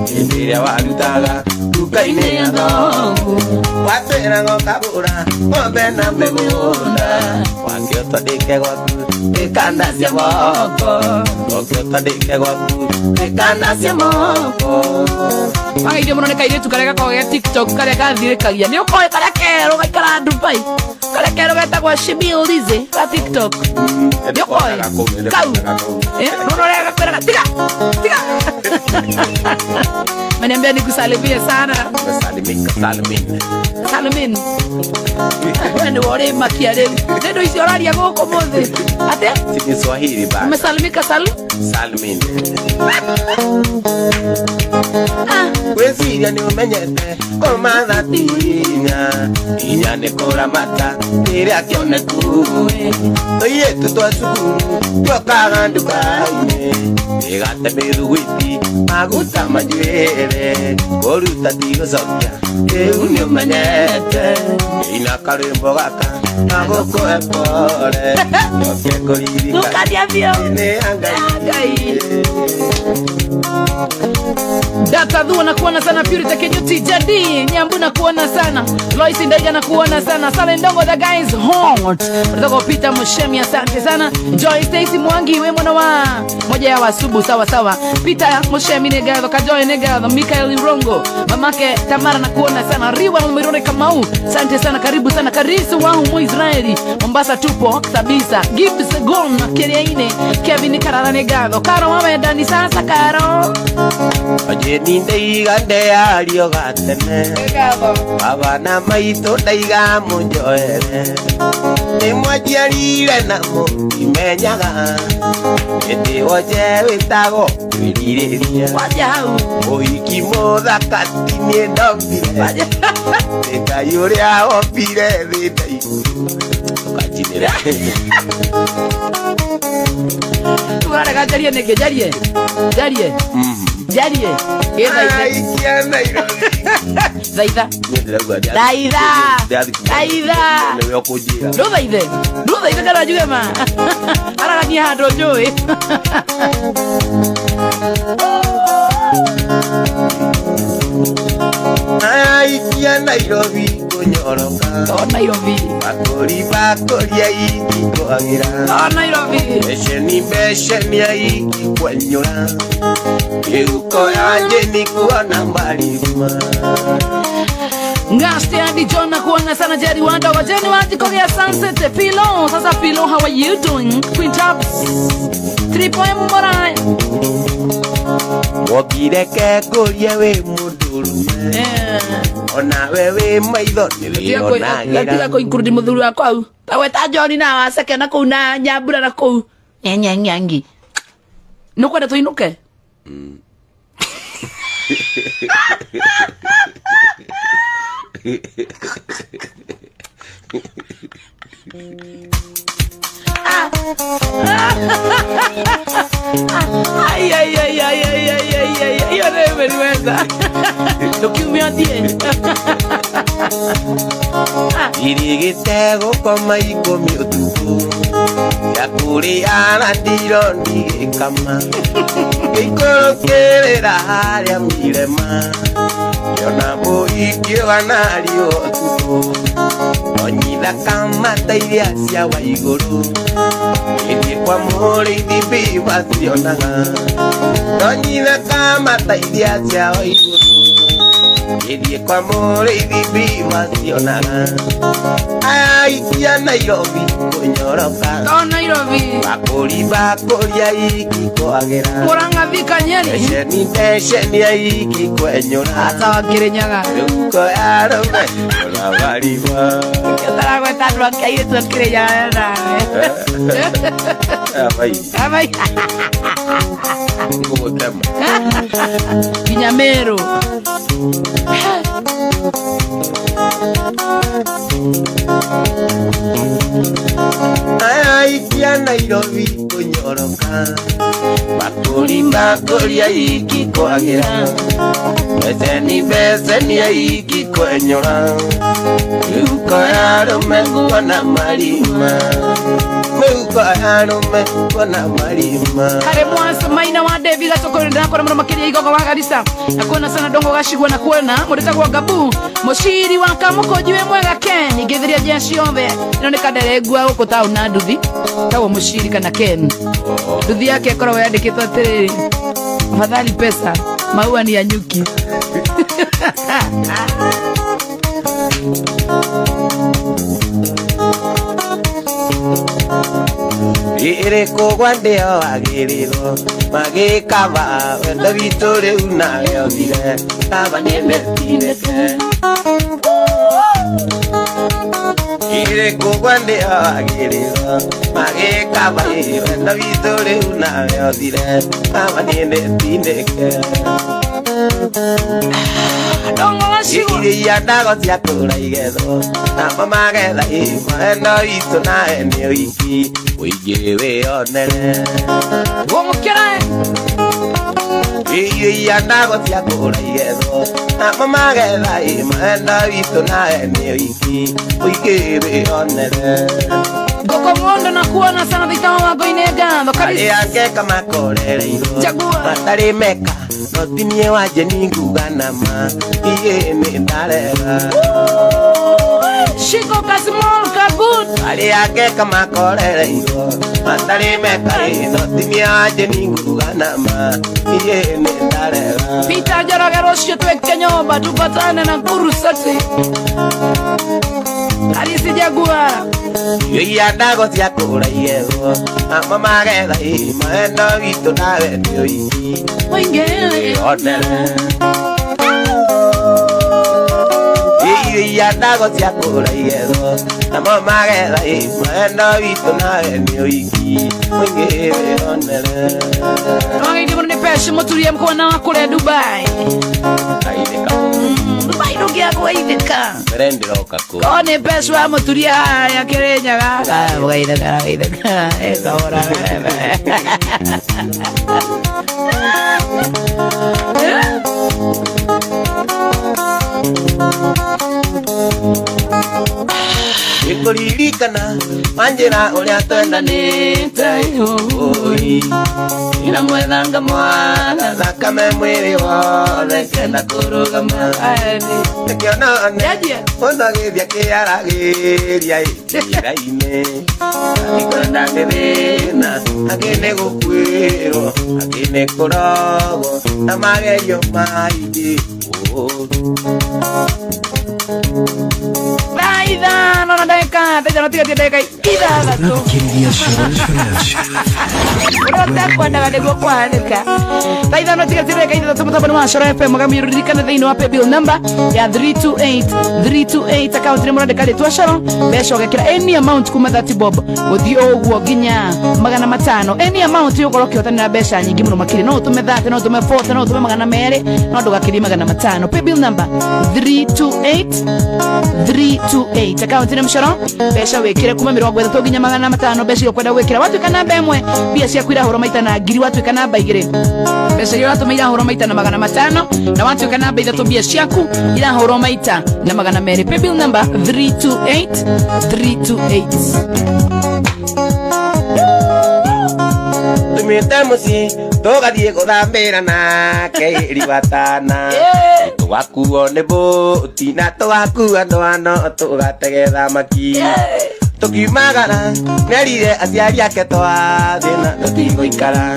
hĩndĩ ĩrĩa warutaga nduka-inĩ ya thogu watwĩraga ũkagũra ng'ombe na mĩgũnda wakĩota ndĩke gwaku ndĩkanda cia moko wakĩota ndĩke gwaku ndĩkanda cia moko magairio mũno nĩ kairĩtu karĩa gakoragwo ge TikTok karĩa gathirĩkagia nĩ ũkoĩ karĩa kerũ gaikara Dubai karĩa kerũ getagwo Shimilize ga TikTok nĩ ũkoĩ kau nũno rĩa gakwĩraga tiga Maniambia nikusalimie sana. Salimin. Wewe wale makia leo. Ndio hizo oraria goko mothe. Ate? Si Swahili ba. Umesalimika Salimin. Wesiria ni umenyete komanda tinya. Inya ne koramata. Ire akione kuwe. Oye tutwa sukuru. Twokaga nduka-inĩ. Igate miruguiti. Maguta manywele. Koruta tigocokia. Rĩu nĩ ũmenyete. Ina karĩmbo gaka. Nagũkũ epole. Nyoke kũririkana. Nũkaria biũ. Nĩ Ngai. Data Dhu na kuona sana, Purity Kenyuti Jadi Nyambu na kuona sana, Loisi Ndaiga na kuona sana, Sale Ndongo the guys hot. Kutoka Peter Mushemi asante sana. Joy Stacy Mwangi we mwana wa moja ya wasubu sawa sawa. Peter Mushemi negado, Kajoy negado, Mikael Rongo, mamake Tamara na kuona sana. Riwa Mirone Kamau asante sana, karibu sana. Karisu wangu mu Israeli Mombasa tupo kabisa. Gibbs Gon Keriaine Kevin Karara negado. Karo mama Dani sasa Karo Ajeni ndaiga ndeario gatene abana maitũ ndaiga mũnjoere nĩmwanjiarire na mũtimenyaga hĩndĩ wonje wĩtagwo kwĩrirĩria ũhiki mũthaka ti niĩ ndombire nĩ Ngai ũrĩa wombire thĩ na igũrũ ũkanjinĩra Tugarega jarie nege jarie. Jarie. Aikia Nairobi. Zaida. Nĩwe ũkũnjĩra. Ndũthaithe kana njuge ma. Aragania handũ njũĩ. Aikia Nairobi kũnyoroka. Nairobi. Bakũri aiki kwagĩra. Nairobi. Meceni aiki kwenyũra. Kĩhuko yanjĩ nĩ kuona mbarima. Ngasti Andy John na kuona sana. Jerry Wanda wa Jenny Wajikogea Sunset. Pilo. Sasa Pilo, how are you doing? Queen Tops 3 Morai. Wokireke kũria wĩ mũndũrũme. Ona wewe maitho nĩwĩonagĩra. Gatiga kũinclude mũthuri wakwa hau. Taweta John na waseke na kũu na Nyambura na kũu. Nyanyangi. Nũkwenda tũinũke? Ay, ay, ay, ay, ay, ay, ay, ay, yo no me vergüenza. Lo que me atiende. Irigitego koma ikomi utuku yakuri anandiro ndigikama ikorokerera haria mirema yona muikio anario utuku onyitha kamata iria cia wa iguru ithie kwa mũrĩithi mbiva cionaga onyitha kamata iria cia wa iguru ithie kwa mũrĩithi mbiva cionaga aikia Nairobi kunyoroka Nairobi bakũria iki kwagĩra Murang'a Thika Nyeri ndeceni ya iki kwenyũra hata wa Kirinyaga rĩu ko arũme ona barima Taragweta andũ a airĩtu a Kirinyaga nawe ngũgũtema nginya Meru aikia Nairobi kunyoroka bakũria iki kwagĩra ndeceni ya iki kwenyũra rĩu ko arũme nguona marima meuko arũme nguona marima Kare mwanzo maina wa Devi gatokore ndakora muno makiria igogo wa Garissa nakona sana dongo gashigwa na kuona muritagwa Gabu mushiri wa kamukoji we mwega Ken igithiria jeshi ombe ino nikaderegwa guko tauna nduthi tawo mushiri kana Ken nduthi yake korwo yandikitwo atiriri afadhali pesa maua ni ya nyuki ire kogwa ndio agiriro magikaba wenda witũ rĩu nawe othire kaba nĩmetinĩte ire kogwa ndio agiriro magikaba wenda witũ rĩu nawe othire kaba nĩmetinĩte dongo gashigwa iria ndago cia kũra igetho namo magetha ĩmwenda witũ nawe nĩ ũiki ũingĩ wĩonere gomukera iria ndago cia kũra igetho namo magetha ĩmwenda witũ nawe nĩ ũiki ũingĩ wĩonere goko ngondo na kuona sana thita wa goine gatho arĩa angeka makorereirwo Jagua. matarĩ meka no tinie wanje ni nguga nama iye nĩ ndarega Shiko Kasimol Kabut arĩa angeka makorereirwo matarĩ meka no tinie wanje ni nguga nama iye nĩ ndarega Peter Jorogero cio tweke nyomba tupatane na Guru Sati Kalisi Jagua iria ndago cia kũra igetho namo magetha mwenda witũ nawe nĩ ũiki Wengele onere iria ndago cia kũra igetho namo magetha mwenda witũ nawe nĩ ũiki mũingĩ wĩonere Wangi mune peshi muturie mkona wa kule Dubai kaithĩka Dubai ndugia kwa ideka mbere ndĩroka kũ Kone peshi wa muturia ya Kirinyaga Gaitheka eka ora ikuririkana manjĩra ũrĩa twendanĩte oi ina mwethanga mwana thakame mwĩrĩ wothe kenda kũrũgama nĩkĩonane ũnagĩthia kĩaragĩria njĩra-inĩ ikwenda thĩthĩna angĩ nĩ gũkuĩrwo angĩ nĩ kũrogwo na magerio maingĩ Ithano na dakika Tejano tiga dakika ithathatũ Ũrĩa ũtekwendaga nĩguo kwanĩka Thaa ithano tiga dakika ithathatũ mũtambo-inĩ wa Coro FM mũgamirũririkana thĩinĩ wa paybill number ya 328 akaunti-inĩ mũrandĩka rĩtwa Coro mbeca ũgekĩra any amount kuma 30 bob gũthiĩ ũguo nginya 500 any amount ũgũkorwo ũkĩhotanĩra mbeca nyingĩ mũno makĩria no ũtũme 30 no ũtũme 40 no ũtũme 200 no ndũgakĩrie 500 paybill number 328 akaunti-inĩ Coro besha wekire kuma 30 nginya 500 besha ukwenda gwikira watuika namba imwe bia cia kwira horo maita na ngiri watuika namba igiri besha yo atumeira horo maita na 500 na watuika namba ithatu bia ciaku ira horo maita na 200 paybill number 328328 Tumitamusi toga Diego dambera na keiri watana Tuwakuo nebo tina tuwakuo ndoano tugategeza maki Tukimagana nerire aciari ake twathina tutigoikara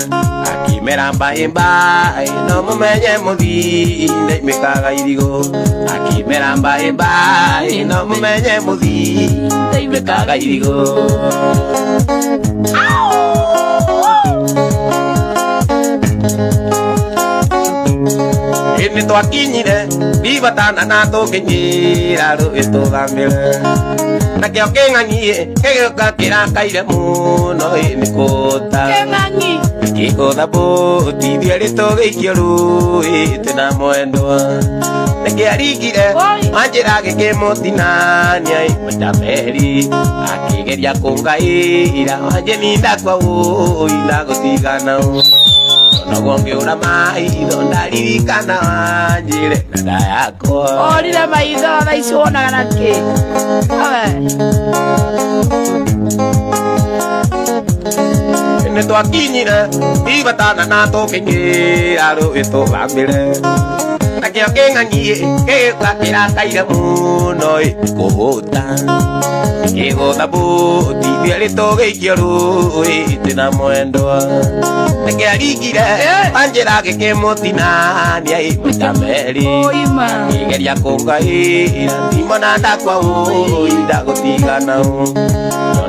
akimera mbaimbai no mumenye muthinde imikaga irigo akimera mbaimbai no mumenye muthinde imikaga irigo Ini twakinyire bibatana na tukinyira ruitugambire na kio keng'ang'ie kegioka kirakaire muno ini kuta keng'ang'i kigotha mbũtithia rĩtũgĩikio rũĩ na mwendwa nĩkĩaringire wanjĩra gĩkĩmũtinania maita merĩ akĩgeria kũngaĩra wanjĩninda kwa ũĩ na gũtigana Noguo ngĩũra maitho ndaririkana wanjĩre na nda yakwa orire maitho thaa ici wonaga na kĩ nĩ twakinyire ibatana na tũkĩingĩra rũĩ tũgambĩre nakĩo kĩng'ang'ie gĩgĩũka kĩrakaire mũno kũhũta kĩgũtha mbũtithia rĩtũgĩikio rũĩ na mwendwa nĩkĩaringire wanjĩra gĩkĩmũtinania maita merĩ akĩgeria kũngaĩra ndimona ndakwa ũĩ ndagũtigana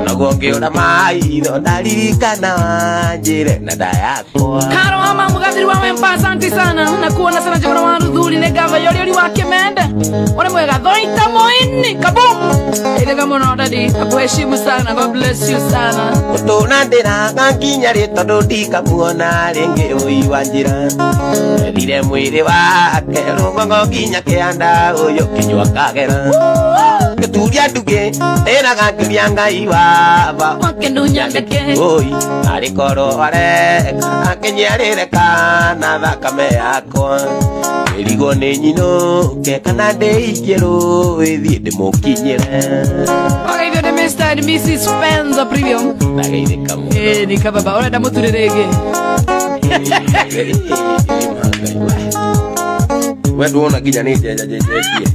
noguo ngĩũra maitho ndaririkana wanjĩre na nda yakwa Karo ama mugathiri wa Wempa asante sana nakuona sana jogora wa Ruthuri negava yori wa Kimende ore mwega thoita moini kabum ile kama no dadi akuheshimu sana God bless you sana Tũnandĩra nginya rĩ tondũ ndikamuona rĩngĩ ũi wa njĩra thire mwĩrĩ wake rũngongo nginya kĩanda ũyũ kĩnyua kagera gĩturia ndugĩ ndĩraga ngĩria Ngai waba wakendunyandĩke ũi arĩ korwo areka akĩnyarĩre kana thakame yakwa ĩrigwo nĩ nyinũke kana ndĩikie rũĩ thiĩ ndĩmũkinyĩre Ogeithio nĩ Mr. and Mrs. Spencer Premium ndageithĩka mũno nĩ kababa ũrenda mũture rĩngĩ we nduona nginya nĩ njenjajenjetie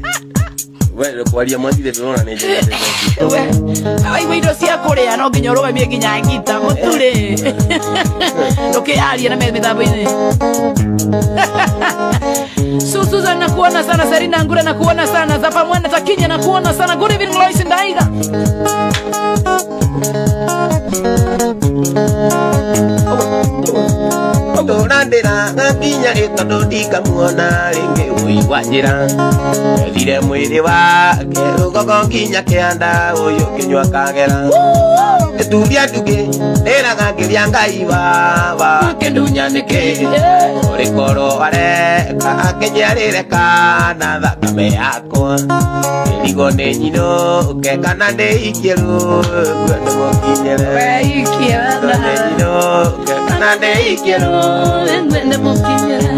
we kwaria mwathire nduona nĩ njenjajenjetie awaigua indo cia kũrĩa no nginya ũrũgamie nginya ngita mũture ndũkĩyarie na mĩtambo-inĩ Susan nakuona sana Serina Ngure nakuona sana Zapa Mwenda Takinya nakuona sana Good evening Lois Ndaiga Tũnandĩra nginya rĩ tondũ ndikamuona rĩngĩ ũi wa njĩra thire mwĩrĩ wake rũgongo nginya kĩanda ũyũ kĩnyua kagera gĩturia ndugĩ ndĩraga ngĩria Ngai waba akĩndunyanĩke ũrĩ korwo areka akĩnyarĩre kana thakame yakwa ĩrigwo nĩ nyinũke kana ndĩikie rũĩ ndĩmũkinyĩre weikie nĩ nyinũke kana ndĩikie rũĩ ndĩmũkinyĩre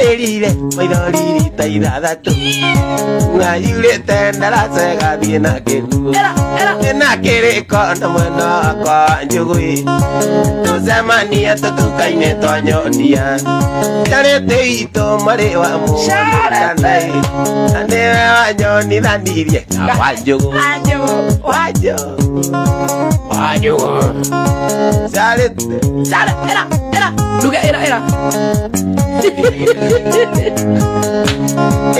Rĩrire maithori ta ithathatũ ngayurĩte ndaraca gathiĩ na kĩguũ na kĩrĩko na mwena wakwa njũgũĩ tũcemanie tũtuka-inĩ twa nyonia njarĩte itũ marĩ wa mũndũ na nĩwe wanyonithanirie na wanjũgũ Sale, Luga era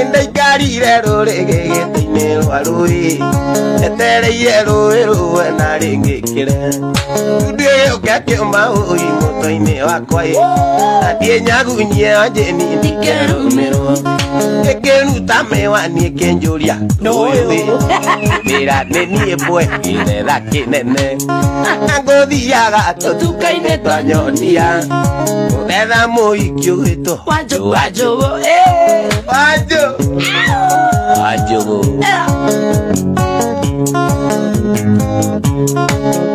Ndakarire rũrĩgĩ gĩtĩ-inĩ rwa rũĩ etereire rũĩ rũe na rĩngĩkĩre ndundu ĩgĩũka kĩũma ũi mũtwe-inĩ wakwa na ndiĩ nyagunyie wanjĩni ndikerũmĩrwo ĩkĩruta mĩwa niĩ kĩnjũria rũĩ wĩra nĩ niĩ mbwe gĩthetha kĩnene na ngũthiaga tũtuka-inĩ twa nyonia gũthetha mũhiki ũgĩtwo Wanjũgũ njugu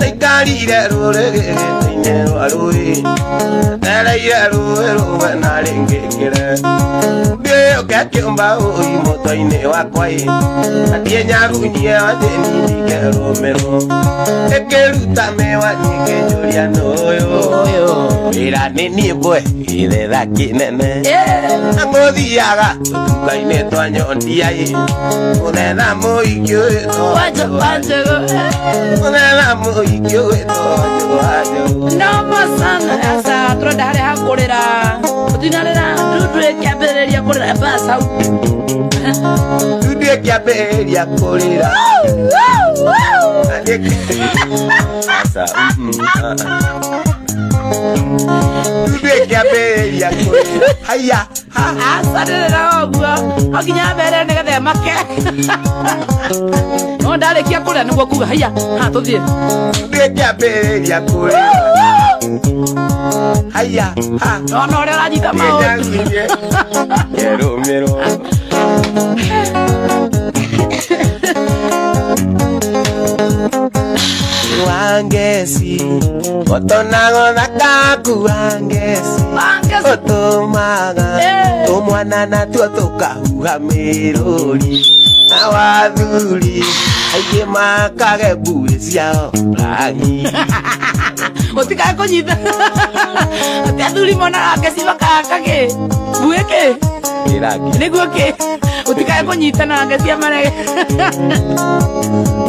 Taikarire rurege Tinero arui Neleire ruwe narengekire Geo kakiumba ui motoine wakwai Atie nyarunie wateni nikero mero Ekeruta mewa nike julia noyo Mira nini boy Ideda kinene Angothiaga Tukaine twanyonia ye Unena moikyo Unena moikyo Noma sana asa Troda hare hakorera Utinarera Dudwe kiabereria korera Basa Dudwe kiabereria korera Asa Dudwe kiabereria korera Haya Asa nera ogua Okinya bere negathe make No ndare kia korera niguo kuga haya Ha tuthie Dudwe kiabereria korera Haya ha No ore rajita mao Quiero mero Wangesi Otonago nakaku wangesi Otomaga Omwana na tuotoka uhamerori Na wathuri Aige makage bure ciao rangi Otikae konyita Ate athuri mona ngesi bakakage Bueke Niguo ke Otikae konyita na ngesi amarege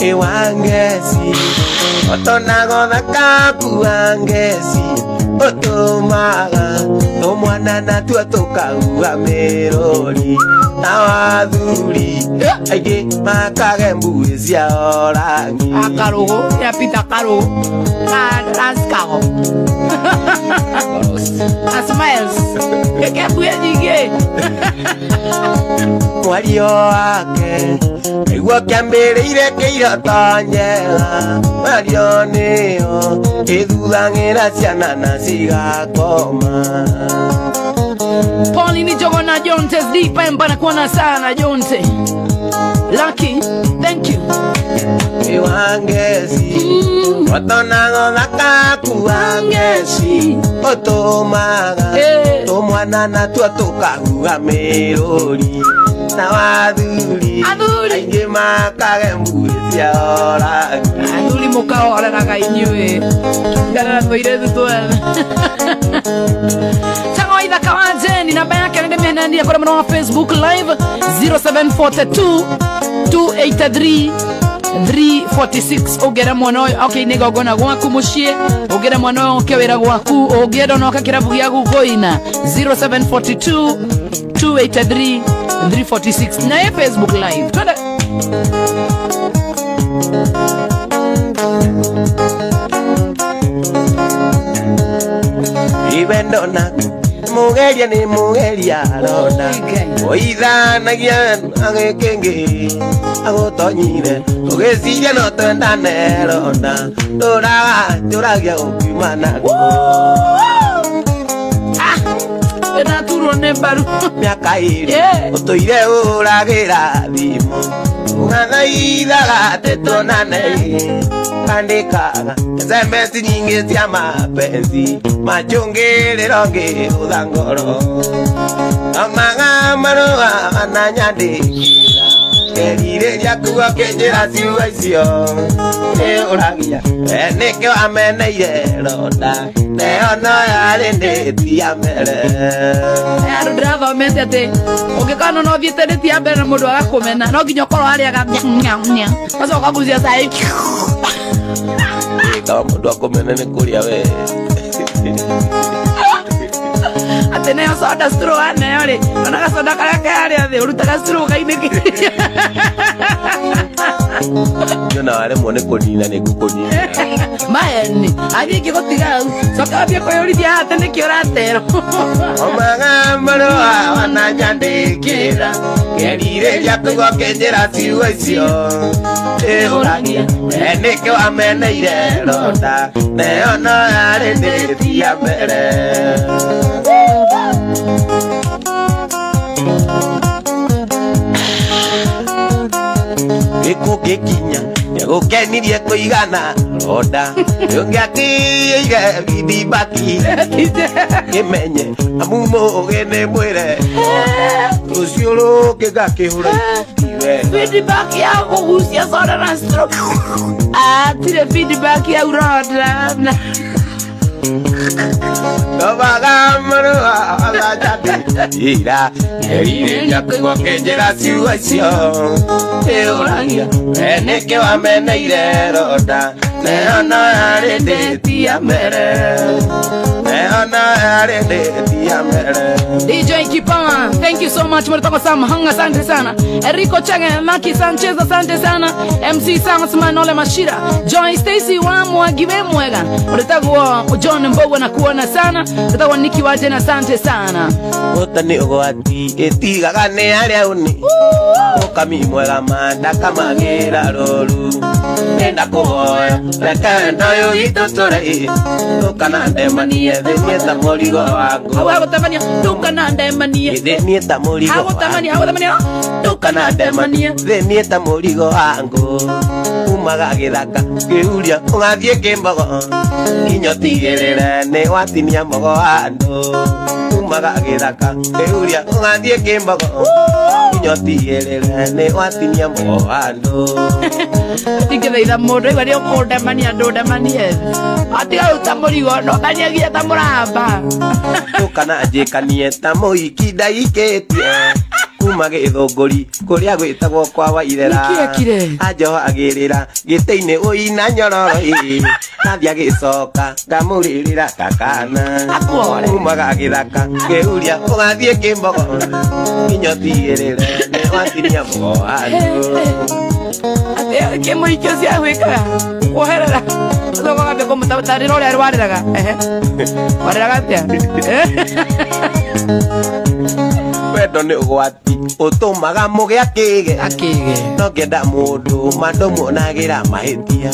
Ewangesi Otonago nakaku wangesi Otomaga Omwana na tuotoka uhamerori Na wathuri Aige makage bure ciao rangi Akarogo ya pita karo Ranskago Smiles Keke buye jige Mwario wake Igua kiambĩrĩire kĩiroto njega Mwario nĩyo Ĩthuthagĩra ciana na cigakoma Pauline Jogona Jontes Deepa Empana kuona sana Jonte Lucky, thank you Wangesi Otonago nakaku wangesi Otomaga Omwana na tuotoka uhamerori Na wathuri Aige makage mbure ciao rangi Athuri mukahoreraga inyuĩ Ngarara tũirĩtu twene Chango ithaka wa Jeni namba yake nĩ ndĩmĩhenereria kũrĩ mũno wa Facebook live 0742 283 346 Ugera mwana ũyũ okay nĩ gongona gwaku mũciĩ Ugera mwana ũyũ ũke wĩra gwaku ũngĩenda ũnoka kĩrabu gĩa gũkũina 0742 283 346 na Facebook live twende Ibendona Mugeria ni mugeria rona Oithanagia agĩkĩngĩ Agũtonyire Ũgĩciria no twendane rona Ndũragia gũkiuma naguo Wena turwo nĩ mbaru Mĩaka ĩrĩ Ũtũire ũragĩra thimo Ũgathaithaga tĩtuonane Kandĩkaga SMS nyingĩ cia mapenzi Machũngĩrĩro ngĩhũtha ngoro Amaga marũa mananyandĩkĩra Kerirĩria kuo kĩnjĩra ciugo icio Nĩũragia nĩkĩo ameneire ronda Neo no yarĩ ndĩtia mbere Andũ ndĩrathomete atĩ ũngĩkona no thiĩte ndĩtia mbere na mũndũ agakũmena no nginya ũkorwo harĩaga Gacoka kũcia cai Kama mũndũ akũmena nĩ kũrĩa we Atĩ neo soda straw aneo rĩ ona gacoda karĩa karĩa thĩ ũrutaga straw kainĩ kĩrĩa Nyona waremwo nĩ kũnina nĩ ngũkũnina Maeni athiĩ ingĩgũtiga hau coka wambie kwĩyũrithia atĩ nĩkĩ ũraterwo Omaga marũa mananyandĩkĩra Kerirĩria kuo kĩnjĩra ciugo icio Nĩũragia nĩkĩo ameneire ronda Neo no yarĩ ndĩtia mbere gikinya gukenirie kuigana roda yongiakiige bidibaki kimenye amumo gene mwire usiolo kegakihura feedback ya kugusia soda na stroke tire feedback ya uroda Bagamano abajati ira erine kwa kejera siwasio eorangia eneke wa meneire roda neana arende ya mere neana arende ya mere. DJ Kipama, thank you so much. Murtoko Sam Hanga, asante sana. Enrico Chenge, Maki Sanchez, asante sana. MC Sangs Manole Mashira, Joy Stacy Wamwa Give Mwega. Murtoko John Mbowe na kuona sana. Murtoko Niki Wajena, asante sana. Otani ogwati etiga gane aria uni. Okami mwega manda kama gira roru. Enda kuhoya, rekenda yo itotore. Okana ndemanie thenieta morigo wangu. Hawa tamania, tukana ndemanie. Thenieta morigo. Hawa tamania, tukana ndemanie. Thenieta morigo wangu. Umaga githaka, kiuria, ungathie kimbogo. Inyotigirire ne watinia mogo andu. Umaga githaka, kiuria, ungathie kimbogo. Inyotigirire ne watinia mogo andu. Tikithaitha mundu igwa rio kundemania ndundemanie atiga utamurigo no kanyagia ta muramba tukana njikanie ta muiki ndaikitie kuma githunguri kuria gwitagwo kwa wairera anjohagirira gitiini uina nyororo nathia gicoka ngamuririra kakana kumaga githaka ngiuria ugathie kimbogo inyotigirire ne watinia mogo andu que muy que sea hueca oherera no va a ver cómo está no le arwariraga wariraga wendo ni ugwati utumaga muge akige no kenda mundu mando muonagira mahitia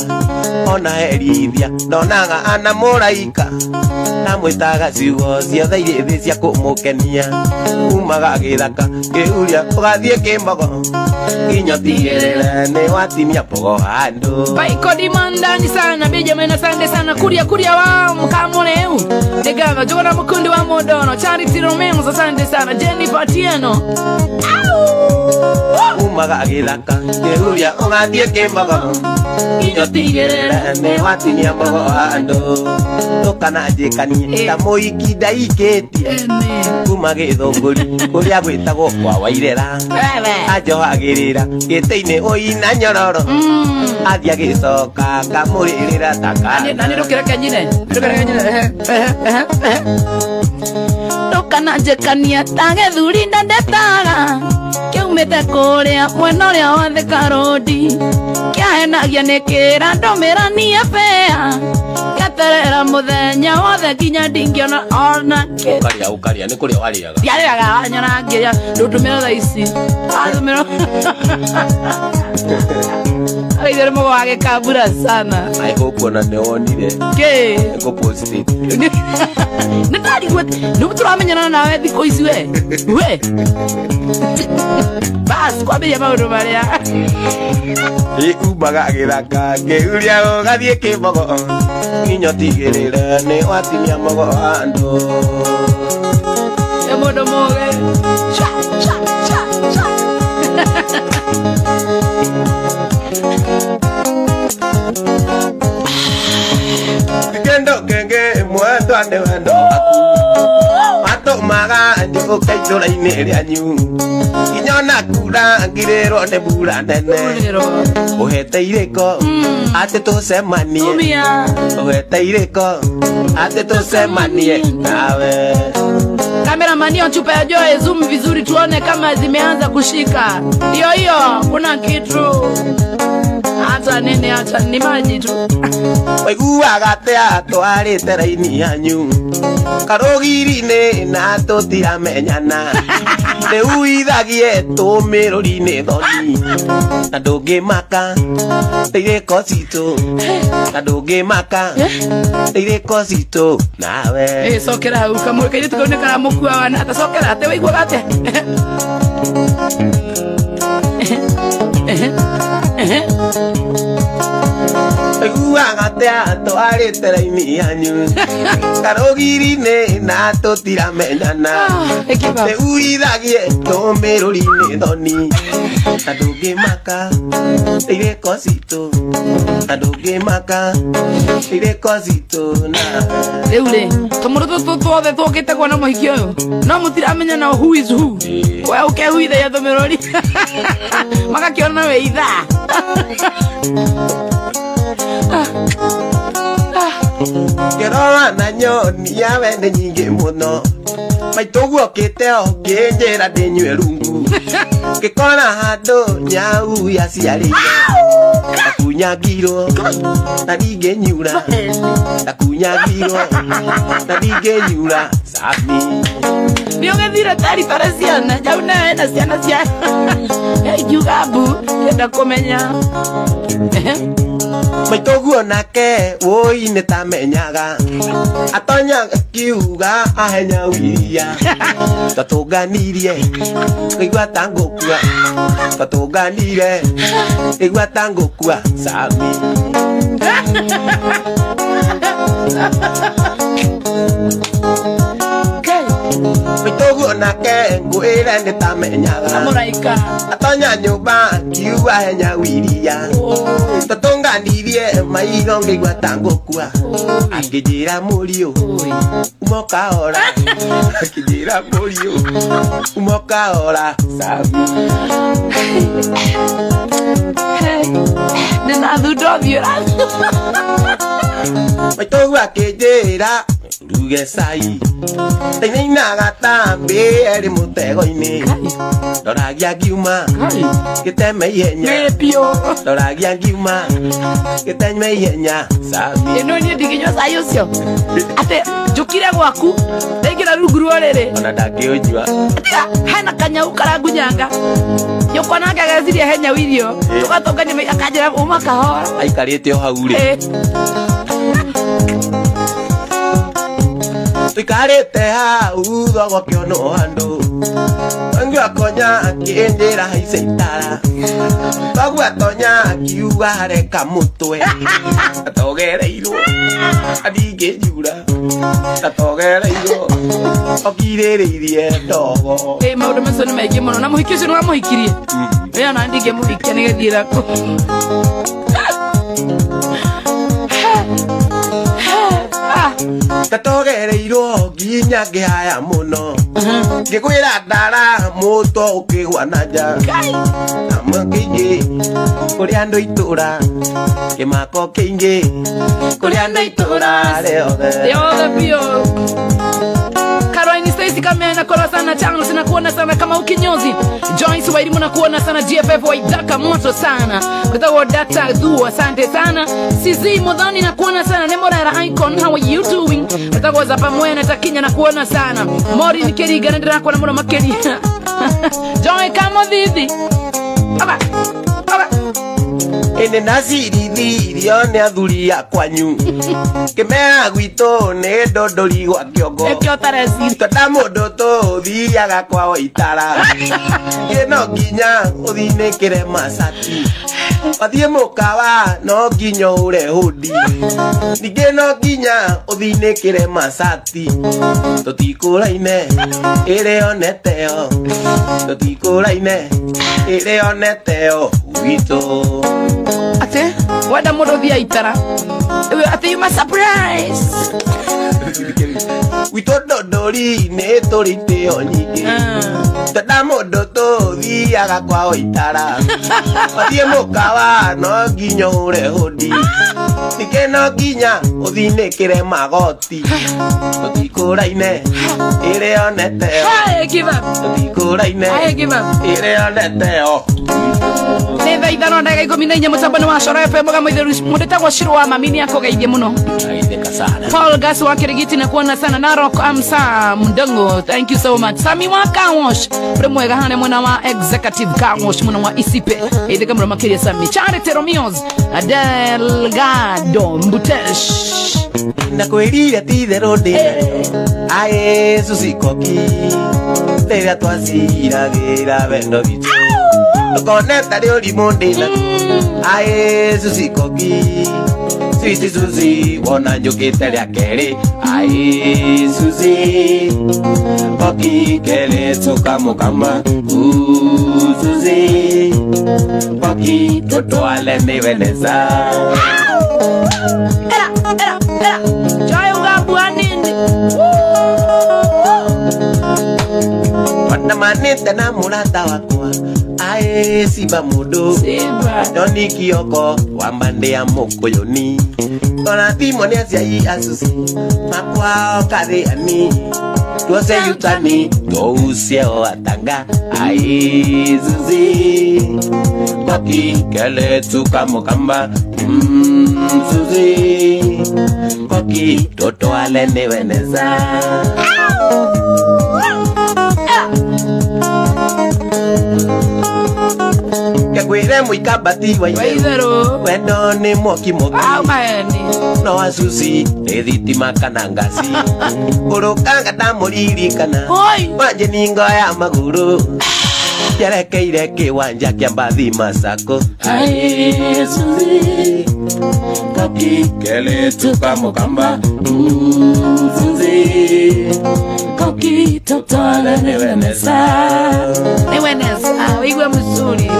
ona herithia ndonaga ana muraika na mwitaga ciugo ciothe iria cia kumukenia umaga githaka ngiuria ugathie kimbogo inyotigirire ni watinia pogo handu baiko dimandani sana Benjamin asante sana kuria wa mkamoleu degava jona mukundi wa modono Charity Romeo asante sana Jennifer Tieno umaga githaka ngiuria ugathie kimbogo inyotigirire ni watinia pogo handu tukana njikanie ta muiki ndaikitie kuma githunguri kuria gwitagwo kwa wairera anjohagirira gitiini uina nyororo athia gicoka ngamuririra takana nani rukirekanyire tukana njikanie ta githuri ndetaga kiumite kuria mwena uria wothe karodi kiahenagia nikira ndumiranie bea gaterera muthenya wothe nginya ndingiona ona ukaria ni kuria wariaga ndiariraga anyona ngiria ndumira tha ici ndumira aidere mogo wage kabura sana I hope ona ne onire ke go post it nitari gwete numuturamenyana nawe thiko ici we bas kwambia maundu maria umaga githaka ngiuria ugathie kimbogo inyotigirire ni watinia mogo andu mundu muge cha kendo kenge mwendo ande wendo mato maga ndio kaitula ine ryanyu inyona kura ngirero ne bura nene uhete ireko ate tusemanie uhete ireko ate tusemanie nawe Cameraman hiyo chupa ya Joy zoom vizuri tuone kama zimeanza kushika. Hiyo kuna kitu. Hata nene hata ni maji tu. Waiguaga te atwarite raini yanyu. Karogirine na tutiamenyana. Rĩu ithagie tũmĩrũri-inĩ thoni na ndũngĩmaka irĩko citũ na ndũngĩmaka irĩko citũ nawe cokera hau kamwe kairĩtu kau nĩ karamũkua wana atacokera atĩ waiguaga atĩa Guagatea toare teraini anyu Karogiri ne na totira menyana Te uidagie tomerori ne doni Adoge maka Ire cosito Adoge maka Ire cosito na Eule Tomoro to de to que te kwa na mohikio No mutira menyana who is who Kwa uke huida ya tomerori Maka kiona weida Keroa na nyoni ya wende nyingi muno Maitoguo kiteo kinjira ndinywe rungu Gikona handu nyau ya ciarire Ndakunyagirwo na ndinginyura Ndakunyagirwo na ndinginyura Sami Niongethire taarifa ciana jau na ciana cia Jugabu kenda kumenya Maitoguo nake woi nitamenyaga Atonya kiuga ahenya wiria Tatunganirie Igua tangukua Tatunganire Igua tangukua Sami Maitoguo nake ngwire nitamenyaga Amuraika Atonya nyumba kiuga ahenya wiria Tatunganirie maino ngigua tangukua Akijira murio Umoka ora Akijira murio Umoka ora Sami Nena thudo viora Maitoguo akijira Ruge sai Teina gatambi eri mutego-ini Doragia ngiuma Giteme ihenya Mepio Doragia ngiuma Giteme ihenya Sami Eno ni ndiginywa sai ucio Ate njukire gwaku Ndengira rungu rorere Ona ndangĩũnyua Hena kanyau karangunyanga Yokona ngagazirie henya wirio Tugatongania akanjira uma kahora Aikarĩte o hau rĩ Tuikarĩte hau thogo kĩono handũ Wangu akonya akĩnjĩra haice itara Wagu atonya akiuga hareka mũtwe Atogereirwo Ndingĩnjura Atogereirwo Okirĩrĩirie ndogo maũndũ macio nĩ maingĩ mũno na mũhiki ũcio nĩ wamũhikirie Wĩna na ndingĩmũhikia nĩgethiĩra kũ Tatogereirwo nginya ngĩhaya mũno Ngĩkwĩra ndara mũtwe ũkĩgwa na nja Na mũkĩingĩ kũrĩ andũ itũra Kĩmako kĩingĩ kũrĩ andũ itũra Rĩothe biũ Caroline Stacy Kamea nakuona sana Charles nakuona sana kama ukinyozi Joyce Wairimu nakuona sana GFF Waidaka moto sana Kutawa data duo asante sana CZ Modhani nakuona sana Nemorera Icon how are you doing Kutawa Zapa Mwena Takinya nakuona sana Mori Nikeriga nendera kwa namuno makeri Joy kama dhithi Aba Ene nacirithiririo nĩ athuri akwanyu Kĩmera gwitũ nĩ ndondori gwa kĩongo Tonda mũndũ tũthiaga kwao itara No nginya ũthinĩkĩre macati Wathiĩ mũkawa no nginya ũre hũdi Ningĩ no nginya ũthinĩkĩre macati Tũtikũraine ĩrĩ oneteo Tũtikũraine ĩrĩ oneteo gwitũ Ate, wada modo via itara Ate you must surprise Wito dodori ne torite onyige Tonda mũndũ tũthiaga kwao itara Wathiĩ mũkawa no nginya ũre hũdi Ningĩ no nginya ũthinĩkĩre magoti Tũtikũraine ĩrĩ oneteo Tũtikũraine ĩrĩ oneteo Neva idano ndega ikomina inya mutabano wa Shora FM ga mwithiru mundetagwo Shirwa mamini yako gaithie muno Paul Gas wa Kirigiti na kuona sana Narok Amsa Mndongo thank you so much Sami wa Kawosh Premwega hane mwana wa Executive Kawosh mwana wa Isipe Ide kamura makiria Sami Charity Romeos Delgado Mbutesh Nakwĩrire ti therũ ndĩ Ayesu sikoki Rĩrĩa twaciragĩra wendo witũ Conecta de olimondela. Aye, Susi Koki. Susi Susi, wana jokitele akere. Aye, Susi Koki, kele tuka mukamba. Susi Koki, toto ale ni veneza. Era. Joy ugabu anini. Wana manita na mulata wakwa. Ae siba mudo Doni kiyoko Wambande ya mokoyoni Tona timoni asia yi asusi Makwa okade ani Tuose yutani Tousie o atanga Ae Susi Koki kele tuka mokamba Susi Koki toto ale ne veneza Kwere muikabati wa Waizero Wendo ni moki moki maeni No asusi Edhitima kanangasi Urukanga tamuriri kana Wanje ningo ya maguru Yerekeire kiwanja kia mbathi masako Aye Susi Koki kele tuka mukamba Susi Koki totale ni venesa Igwe mzuri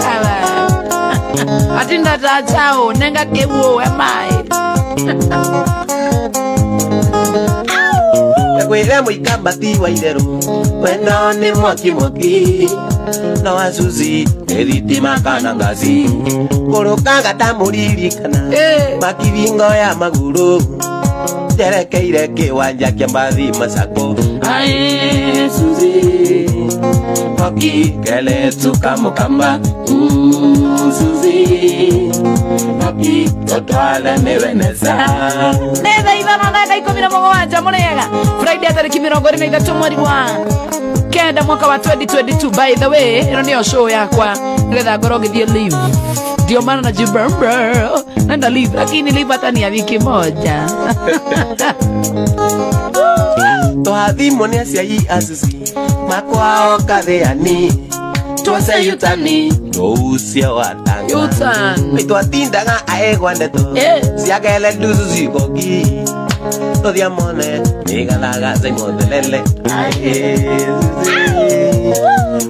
Atinda tajao Nenga kewo emai Kwere muikabati wa idero Wendo ni moki moki No asusi Edhitima kanangasi Kurukanga tamuriri kana Makivingo ya maguru Yerekeire kiwanja kia mbathi masako Aye Susi Koki kele tuka mukamba Susi Koki toto ale ni veneza Neda ivana neda ikomina mongo wanja monega Friday atariki mirongo ine na 3 mweri wa Kenda mwaka wa 2022. By the way, ino niyo show yakwa Ngetha ngoroge thie live Dio mana na jibamba Nenda live Lakini live hata ni ya wiki moja Tohathimo ni asia yi asusi Makwa okadeani Tuose yutani Tousie o atanga Yutan Ituatindaga aegwa ndeto Siakele Susi Koki Todia mone Nigalaga zaimodelele Aye Susi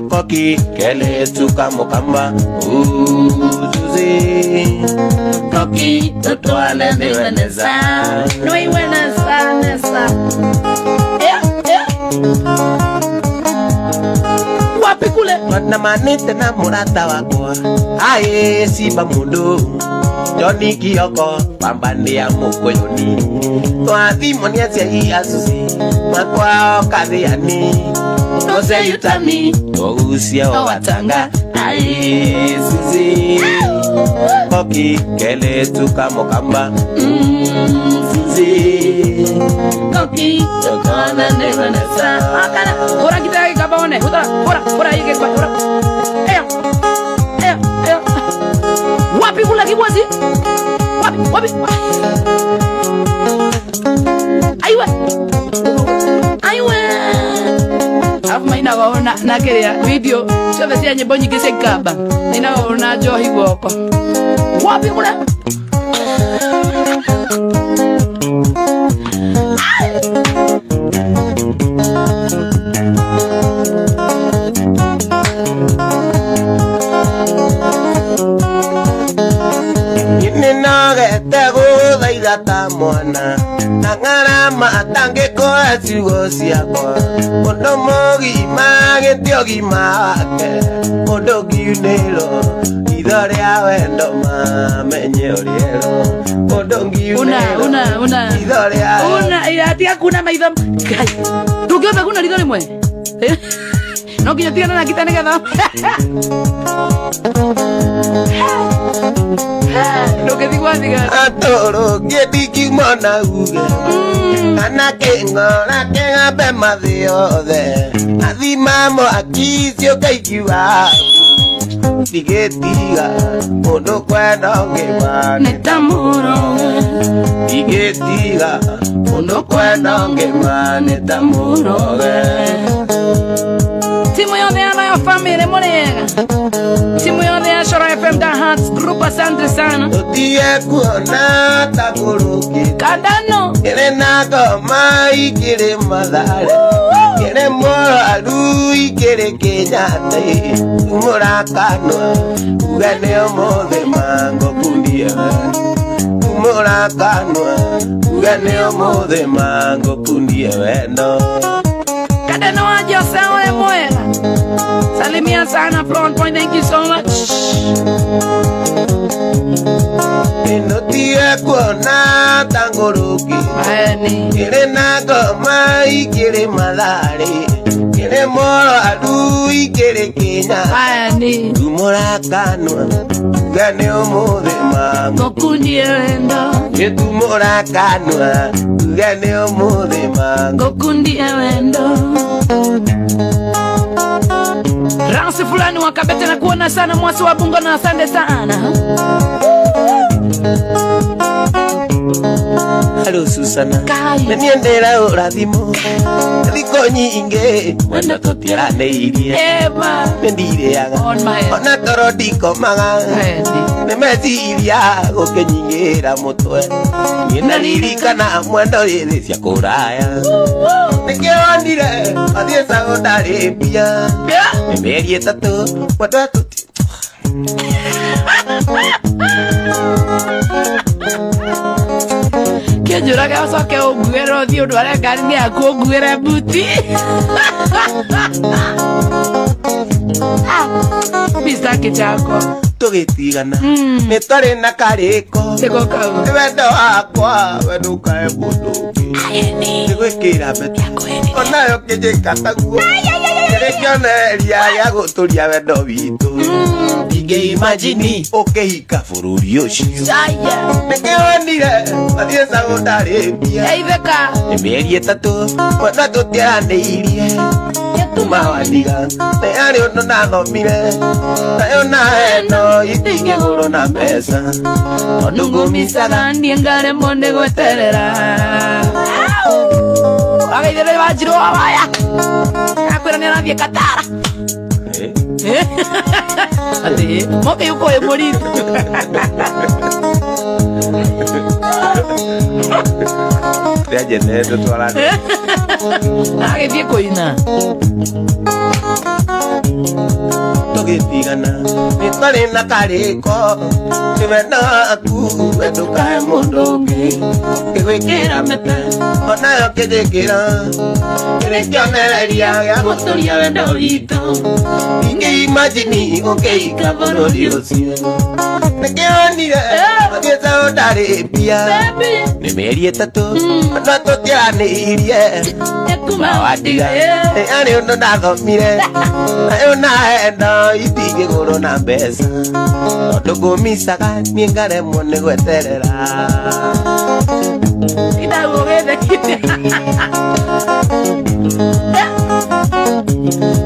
Koki kele tuka mukamba Susi Koki toto ale ni veneza No hay veneza nesa Wapi kule Wana manite na murata wakwa Aye siba mundo Joni kiyoko Pambandi ya mokoyoni Tohathimo ni asia yi asusi Makwa okadeani Tuose yutani Tousie o atanga Aye Susi Koki kele tuka mukamba Susi Koki tokana ni veneza Akana Ora kita kaba one Ora hige kwa Ora Eyo Wapi kula kibwazi Wapi Aiwe Afu maina waona Nakerea video Chove siya nyimbo nyingi sekaba Nina waona johi woko Wapi kula Gata mwana Nangarama atangeko asigo siakwa Ondo mogi mage tiogi make Ondo giunelo Idore awendo menye oriero Ondo giunelo Una Idore awendo Una Iratia kuna maidha Kai Rukiombe kuna lidore mwe No kiyotia na kita negatha Lo que digo así Atoro Gediki mona uge Anake ngora Kenga bema de ode Adimamo akisio kaikiwa Igetiga mundu kwenda ngima nitamuroge igetiga mundu kwenda ngima nitamuroge. Timu yothe ya Nayo Family murega, timu yothe ya Shora FM The Hearts Group, asante sana. Tutie kuona takuruki Kadano Kirena goma ikiri madhare Kire moraru ikiri Kenyatta Murakanwa ugane omothe mango kundia Murakanwa ugane omothe mango kundia wendo. Kadano wa Jose ole mwega, salimia sana Front Point, thank you so much. Inotie kuona tanguruki Kirena goma ikiri madhare Kire moraru ikiri Kenyatta Murakanwa ugane omothe mango kundia wendo. Murakanwa ugane omothe mango kundia wendo. Ransi fulani wakabete na kuona sana mwasi wa Bungo na asante sana. Hello Susana Neniendera urathimo Thiko nyinge Mwenda tutiarane irie Ema Nendireaga Ona toro ndikomaga Nemeciria gukinyingira mutwe Ninaririkana mwenda rithi cia kuraya Nikionire athie secondary mbia Mĩeri ĩtatũ mwenda atuti Kijuraga osoke uguere othi undu aria ngari ni yaku uguere buti. Mr. Kichako tugitigana nitwari na kariko ni wendo wakwa wendo ukae mundu ungi nigwikira mbete onayo kijika taguo kirikioneria gia guturia wendo witu ingĩimagini ũkĩhika bũrũri ũcio nĩkĩonire athiĩ secondary mbia nĩ mĩeri ĩtatũ mwana tũtiaranĩirie kuma wandiga nĩ arĩ ũndũ nathomire nayo naeno itingĩgũrwo na mbeca tondũ ngũmicaga niĩ ngaremwo nĩ gweterera. Agaithĩrĩria Wanjirũ wa waya akwĩra nĩ arathiĩ Katara ati moke yuko e morir ya jeneto twarane agithie kuina tugitigana nitwari na kariko nĩ wendo waku wendo ũkahe mũndũ ũngĩ ngĩgwĩkĩra mĩte onayo kĩnjĩkĩra kĩrĩkĩonereria gĩa gũtũria wendo witũ ingĩimagini ũkĩhika bũrũri ũcio nĩkĩonire athiĩ secondary mbia nĩ mĩeri ĩtatũ ona tũtiaranĩirie kuma wandiga nĩ arĩ ũndũ ndathomire nayo naendo itingĩgũrwo na mbeca tondũ ngũmicaga niĩ ngaremwo nĩ gweterera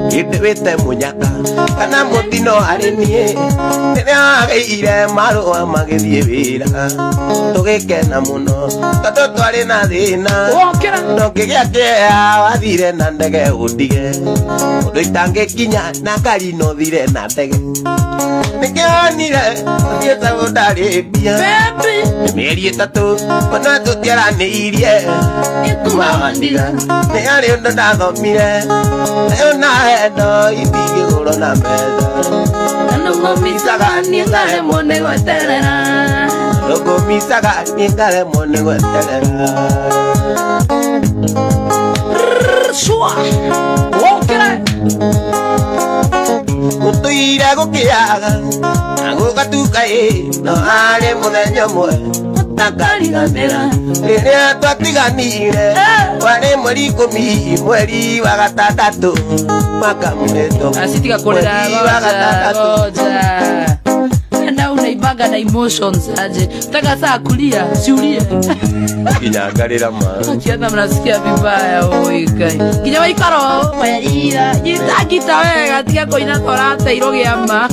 gĩtĩ wĩte mũnyaka kana mũtino harĩ niĩ rĩrĩa wagĩire marũa magĩthiĩ wĩra tũgĩkena mũno tondũ twarĩ na thĩna no ngĩgĩa kĩeha wathire na ndege ũndige ũndũ itangĩkinya na ngari no thire na ndege nĩkĩonire athiĩ secondary mbia nĩ mĩeri ĩtatũ ona tũtiaranĩirie kuma wandiga nĩ arĩ ũndũ ndathomire nayo naendo itingĩgũrwo na mbeca ndũngũmicaga niĩ ngaremwo nĩ gweterera ndũngũmicaga niĩ ngaremwo nĩ gweterera gũtũire gũkĩaga na gũgatuka no harĩ mũthenya ũmwe takariganĩra rĩrĩa twatiganire warĩ mweri ikũmi mweri wa gatandatũ mwaka mũhetũku asitiga kũrĩra Roja enda unaibanga na emotions aje. Taka saa kulia, siulie. Kinyagarira ma. Kiana mnasikia vibaya oi kai. Kinya waikaro mayira. Jitakita wega tika koina torata iroge ama.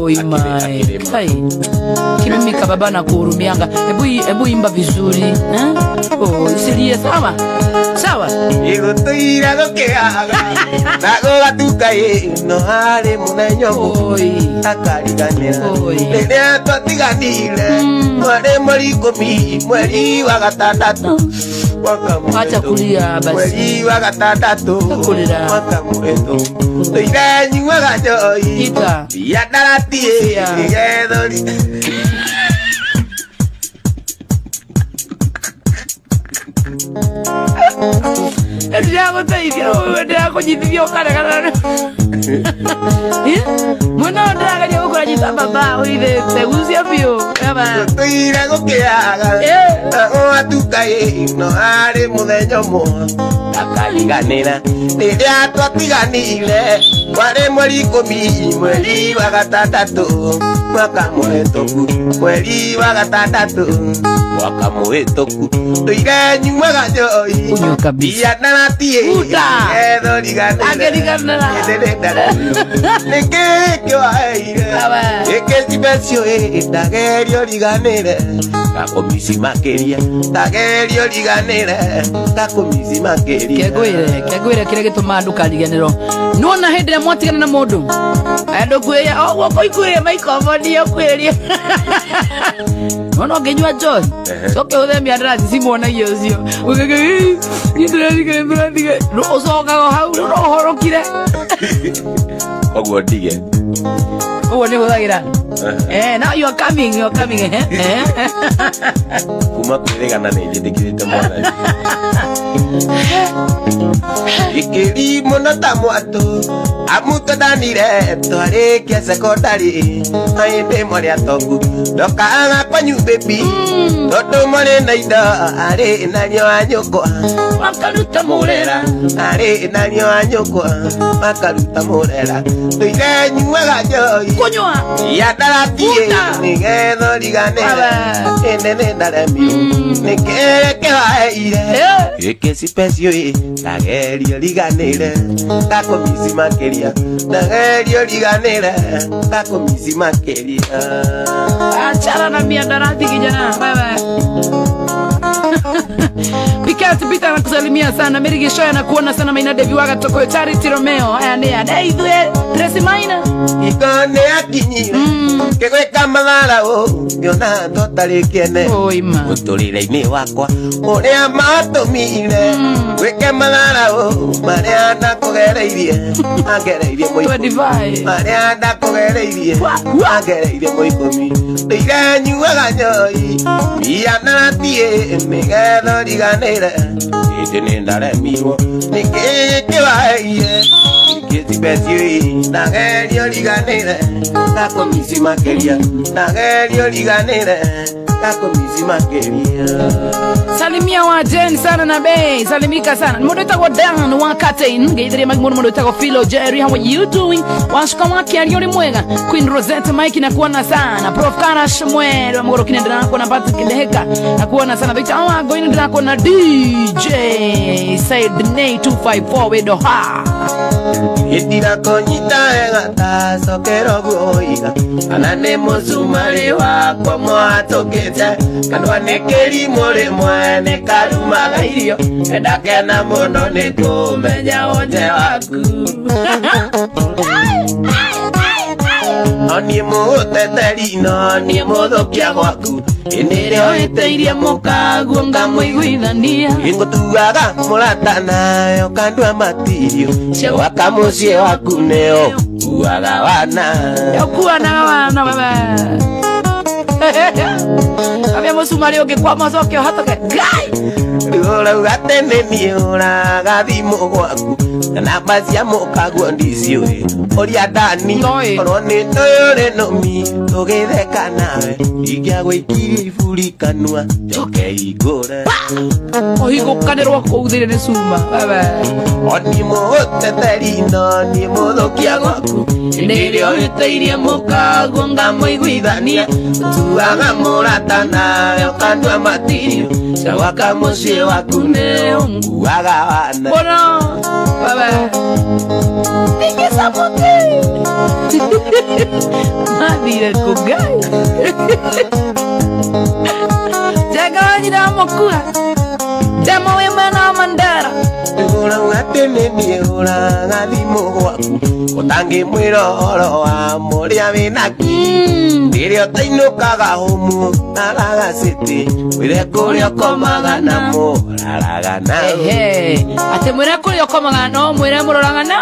Oi mai. Kai. Kimemika baba na kuhurumianga. Ebu imba vizuri, oh, siria sawa. Sawa. Igo tuira gokeaga. Nago gatuka no hare munenyo. Oi. Akariganira. Rĩrĩa twatiganire. Mware marikomi mweri wa gatandatu. Acha kulia basi. Mweri wa gatandatu. Mwaka muheto. Tuire nyuaga njoi. Ita. Ya daratie. Gethori. Ndiago taithio, ndiago jithio kana. Mwana ndaga ndio ukora jita baba uide teguzia bio. Baba. Tuire gokeaga. O atuka no ari muthenya mo. Akariganira. Rĩrĩa twatiganire. Mware mweri ikũmi mweri wa gatandatu. Mwaka mũhĩtũku. Mweri wa gatandatu. Mwaka mũhĩtũku. Tuire nyuaga njoi. Unyo kabisa. Ya naratie. Gethori riganira. Ageriganira. Nĩkĩkĩ waheire. Gĩkĩ cibecio ndagerio riganire. Gakomisi makĩria. Ndagerio riganire. Gakomisi makĩria. Kegwire kire gituma andu kariganiro. Nona hindire mwatigana na mundu. Andu kwia ogwo koikuire maikomoni okwiria. Nona ngenywa joy. Soke uthemia ndarati simuonagia ucio. Ugege ndiradiga. Ucokaga hau rohorokire. Ogwo ndige. Ogwo ni huthagira. Now you're coming. Kuma kwĩrĩgana nĩ njĩtĩkĩrĩte mwana. Gĩkĩrimũ na ta mwatũ amũtũthanire twarĩkia secondary hĩndĩ mwarĩ atongu ndokaga kwanyu baby tondũ mwarĩ na indo arĩ na nyũ wa nyũkwa makaruta mũrera arĩ na nyũ wa nyũkwa makaruta mũrera tũire nyuaga njoi kunywa ya ndaratie nĩgetha riganĩre ĩndĩ nĩ ndaremio nĩkĩĩ kĩwaheire gĩkĩ cipecio ndagerio riganĩre gakomisi makĩria ndagerio riganĩre gakomisi makĩria. Achana na miadarati kijana wewe. Pikati pita na kusalimia sana Merigi Shoya na kuona sana maina Devi Waga toko Charity Romeo aya nea Deidwe Tracy Maina Ikone akinyire Kegweka mathara Yona ndotari kiene Uturire-ini wakwa Uria matumire Gweke mathara Maria ndakugereirie Angereirie muikomi Maria ndakugereirie Angereirie muikomi Ndeire nyuaga njoi Ia naratie Nigetha riganire Indi ni ndaremirwo Niki kiwaheire Gĩcibecio ndagerio riganĩre gakomisi makĩria ndagerio riganĩre gakomisi makĩria. Salimia wa Jen sana na Bay salimika sana mundu etagwo Dan wa Katain ngeithirie mundu etagwo Philo Jerry how are you doing washuka wake alioni mwega Queen Rosette Mike na kuona sana Prof Karash mwero mgoro kinendera na kuona Patrick Deheka na kuona sana Victor awa going ndira kuona DJ Said Nay 254 wedo ha Itira konyita ega ta sokero guoiga Anane musumari wakwa mwatokete Kanwa nekeri muri mwene karumaga irio Endakena muno nikumenya wonje waku Oni muteteri no ni muthukia gwaku Indire oiteirie mukaguo ngamuiguithania Ingutugaga murata nayo kandua matirio Waka muciĩ waku nĩo Uaga wana Yokuanaga wana baba Abia musumari ũngĩkwama ũcoke ũhatoke Ngai Rĩu ũrauga tene niĩ ũraga thimũ gwaku na basi amukaguo ndiciwe oria dani orone toyore no mi tugitheka nawe igia gwikiri iburi kanua joke igore ohigukanirwo kuuthire ni cuma wewe oni muteteri no ni muthukia gwaku ndirio iteirie mukaguo ngamuiguithania tuaga murata nawe ukandua matirio cawaka muciĩ waku nĩ ũnguaga wana bona wewe tingisa muti mathire kũngai jenga wanyina mokua demo wĩ mwena wa Mandera ngũrauga atĩ nĩ niĩ ũraga thimũ gwaku ũtangĩmwĩra ũhoro wa mũrĩa wĩnaki rĩrĩa ũtainũkaga hũmu naraga city wĩre kũrĩa ũkomaga na mũraragana atĩ mwĩre kũrĩa ũkomaga no mwĩre mũraragana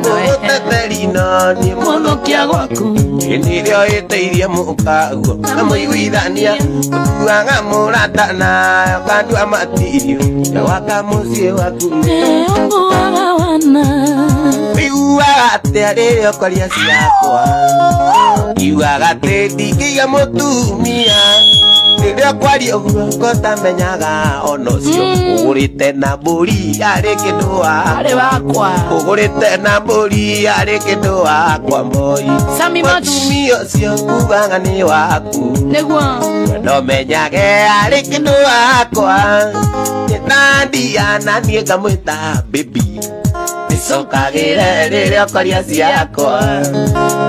ũteteri no nĩ mũthũkia gwaku hĩndĩ ĩrĩa wĩteirie mũkaguo na mũiguithania ũtuaga mũrata nawe ũkandua matirio waka muciĩ waku nĩ ũnguaga wana wĩiguaga atĩa rĩrĩa ũkoria ciakwa iugaga atĩ ndingĩiga mũtumia rĩrĩa kwaria ũguo ngotamenyaga ona ũcio ũgũrĩte na mbũri arĩ kĩndũ harĩ wakwa ũgũrĩte na mbũri arĩ kĩndũ wakwa moi mũtumia ũcio kugaga nĩ waku nĩguo ndomenyage arĩ kĩndũ wakwa nĩtandiana niĩ ngamwĩta baby nicokagĩre rĩrĩa ũkoria ciakwa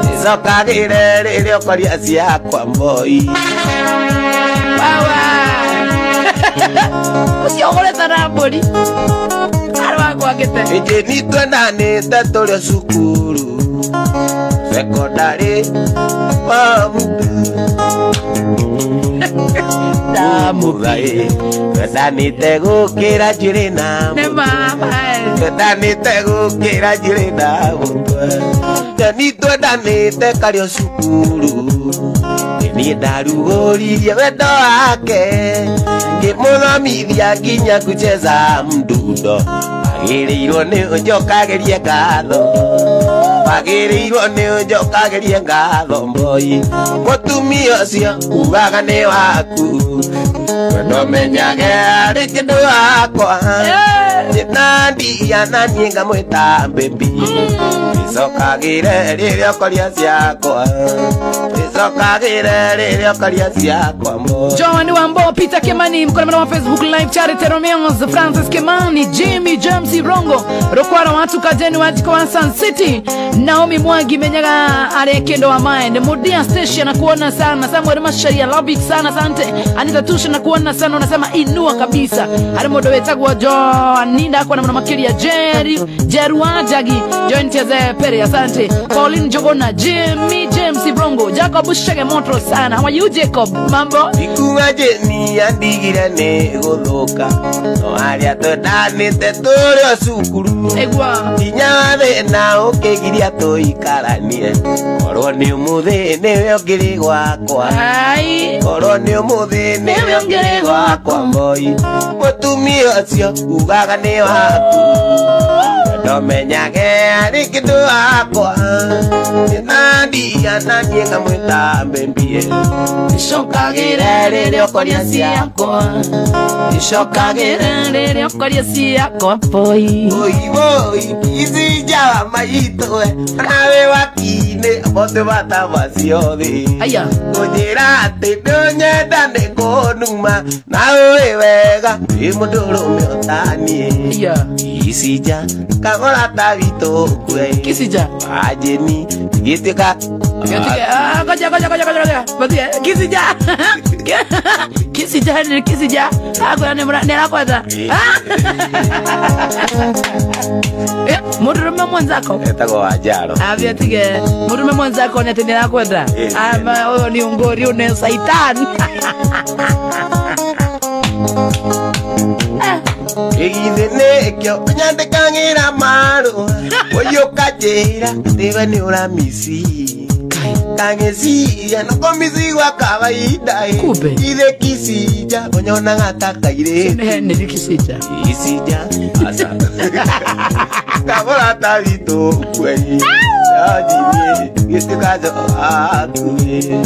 nicokagĩre rĩrĩa ũkoria ciakwa moi ucio ũgũrĩte na mbũri harĩ wakwa ngĩte ĩnjĩni twendanĩte tũrĩ cukuru sekondarĩ ndamugai twendanĩte gũkĩra njĩrĩ na twendanĩte gũkĩra njĩrĩ na mũtwe nĩ twendanĩte karĩ o cukuru niĩ ndarugũririe wendo wake ngĩmũthomithia nginya kucheza mdundo agĩrĩirwo nĩ njokagerie ngatho agĩrĩirwo nĩ njokagerie ngatho mboi mũtumia ũcio ugaga nĩ waku ndomenyage arĩ kĩndũ wakwa nĩtandiana niĩ ngamwĩta baby icokagĩre rĩrĩa ũkoria ciakwa icokagĩre rĩrĩa ũkoria ciakwa mo John Wambo, Peter Kimani, mkonamana wa Facebook Live, Charity Romeos, Francis Kimani, Jimmy James Rongo, Rokwara watu kajeni wajiko wa Sun City, Naomi Mwagi menyaga are kendo wa mind, Mudia Station na kuona sana, Samuel Masharia, love it sana, sante, Anita Tusha na kuona sana, unasema inua kabisa, Harimodo wetagu wa Jo, Aninda kwa namna makiri ya Jeruana Jagi, Join Teze Peri, asante, Pauline Jogona, Jimmy James Rongo, Jacob Shage Montro sana, how are you Jacob, mambo? Ikungaje ni andigire ne guthuka, no aria tũndanĩte tũrĩ cukuru, inyathe na ũkĩgiria tũikaranie, korwo nĩ ũmũthĩ nĩwe ũngĩrĩ gwakwa, korwo nĩ ũmũthĩ nĩwe ũngĩrĩ gwakwa moi, mũtumia ũcio ugaga nĩ waku, ndomenyage arĩ kĩndũ wakwa, nĩtandiana niĩ ngamwĩta baby icokagĩre rĩrĩa ũkoria ciakwa icokagĩre rĩrĩa ũkoria ciakwa boy ici njawa maitũwe nawe wakinĩ mothe matama ciothe ngũnjĩra atĩ ndũnyenda nĩ kũnuma na ũĩ wega wĩ mũndũrũme ũtaniĩ icinja kagora ta witũ kwe wajeni gĩtuĩka Kisija agora nera kwenda murume mwanzako etagwo Wanjaro aviatige murume mwanzako nera kwenda ama huyo ni ungori une saitani Igithenekyo nyandĩkagĩra marũa ũyũ kanjĩra ndĩwe nĩ ũramisi Kangesiya no komisi wa kawaida Kube ile kisija konyona ngataka ile ne kisija asa kabora tavito kweli yaji yeste kazo akue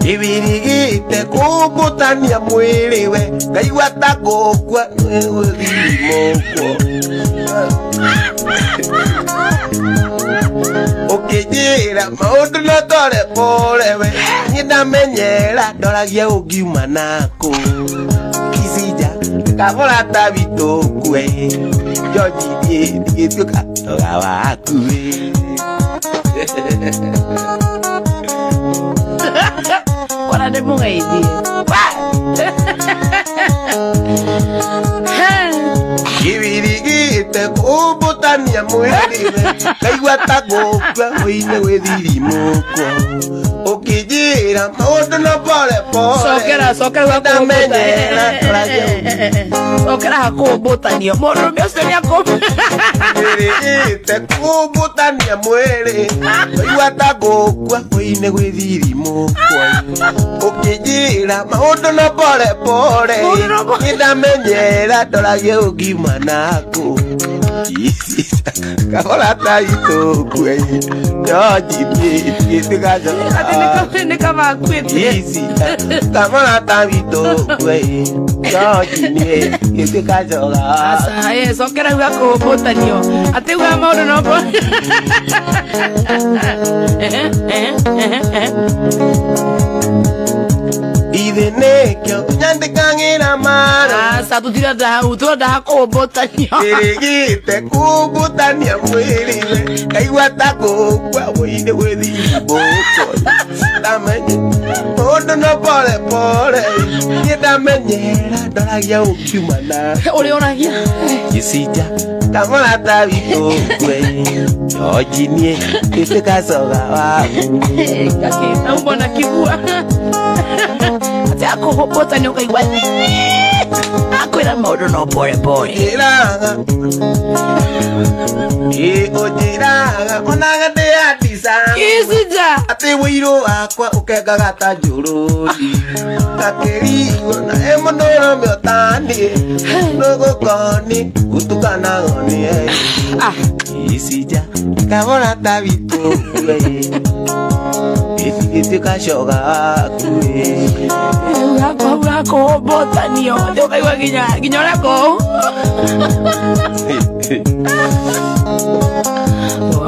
ibirigite kubutania mwili we kaigwa takokwa moko okejera maundu no tore pore we ndamenyera ndoragia ugiuma nako kisija kabora tabito kwe joji digituka waku Kora de mungaidi. Ibirigite kubutania mwili kaigwa takokwa oine wethirimo okijira maundu no pore sokera ndamenyera sokera kubutania mundu miocio ni akome ibirigite kubutania mwili kaigwa takokwa oine wethirimo okijira maundu no pore ndamenyera ndoragia ugima nako kahora taito kwe joji gitugajo ni kama kwete kahora taito kwe joji ni gitugajo asa sokera wako botanio ate wa maundu no po idenekyo nyandikangira mara asa tutira da ko botanio irigite kubutania mwili kaigwa takokwa oine wethiri boko ndamenye mundu no pore ndamenyera ndoragia ukiuma na uri oragia kisija kamora tabito kwe ojinie kitikasoga waku kakita mbona kibua ati ako botanio kaigwa akwira maundu no pore iraga ojiraga onaga ndeyatisa kisija ati wiro wakwa ukengaga ta njururi kakirigo na emondoro miotani nogokoni gutukana ngoni isija kabora tabito kwe itikashoga kwe Wako botanio Deo kaiwa ginyora ko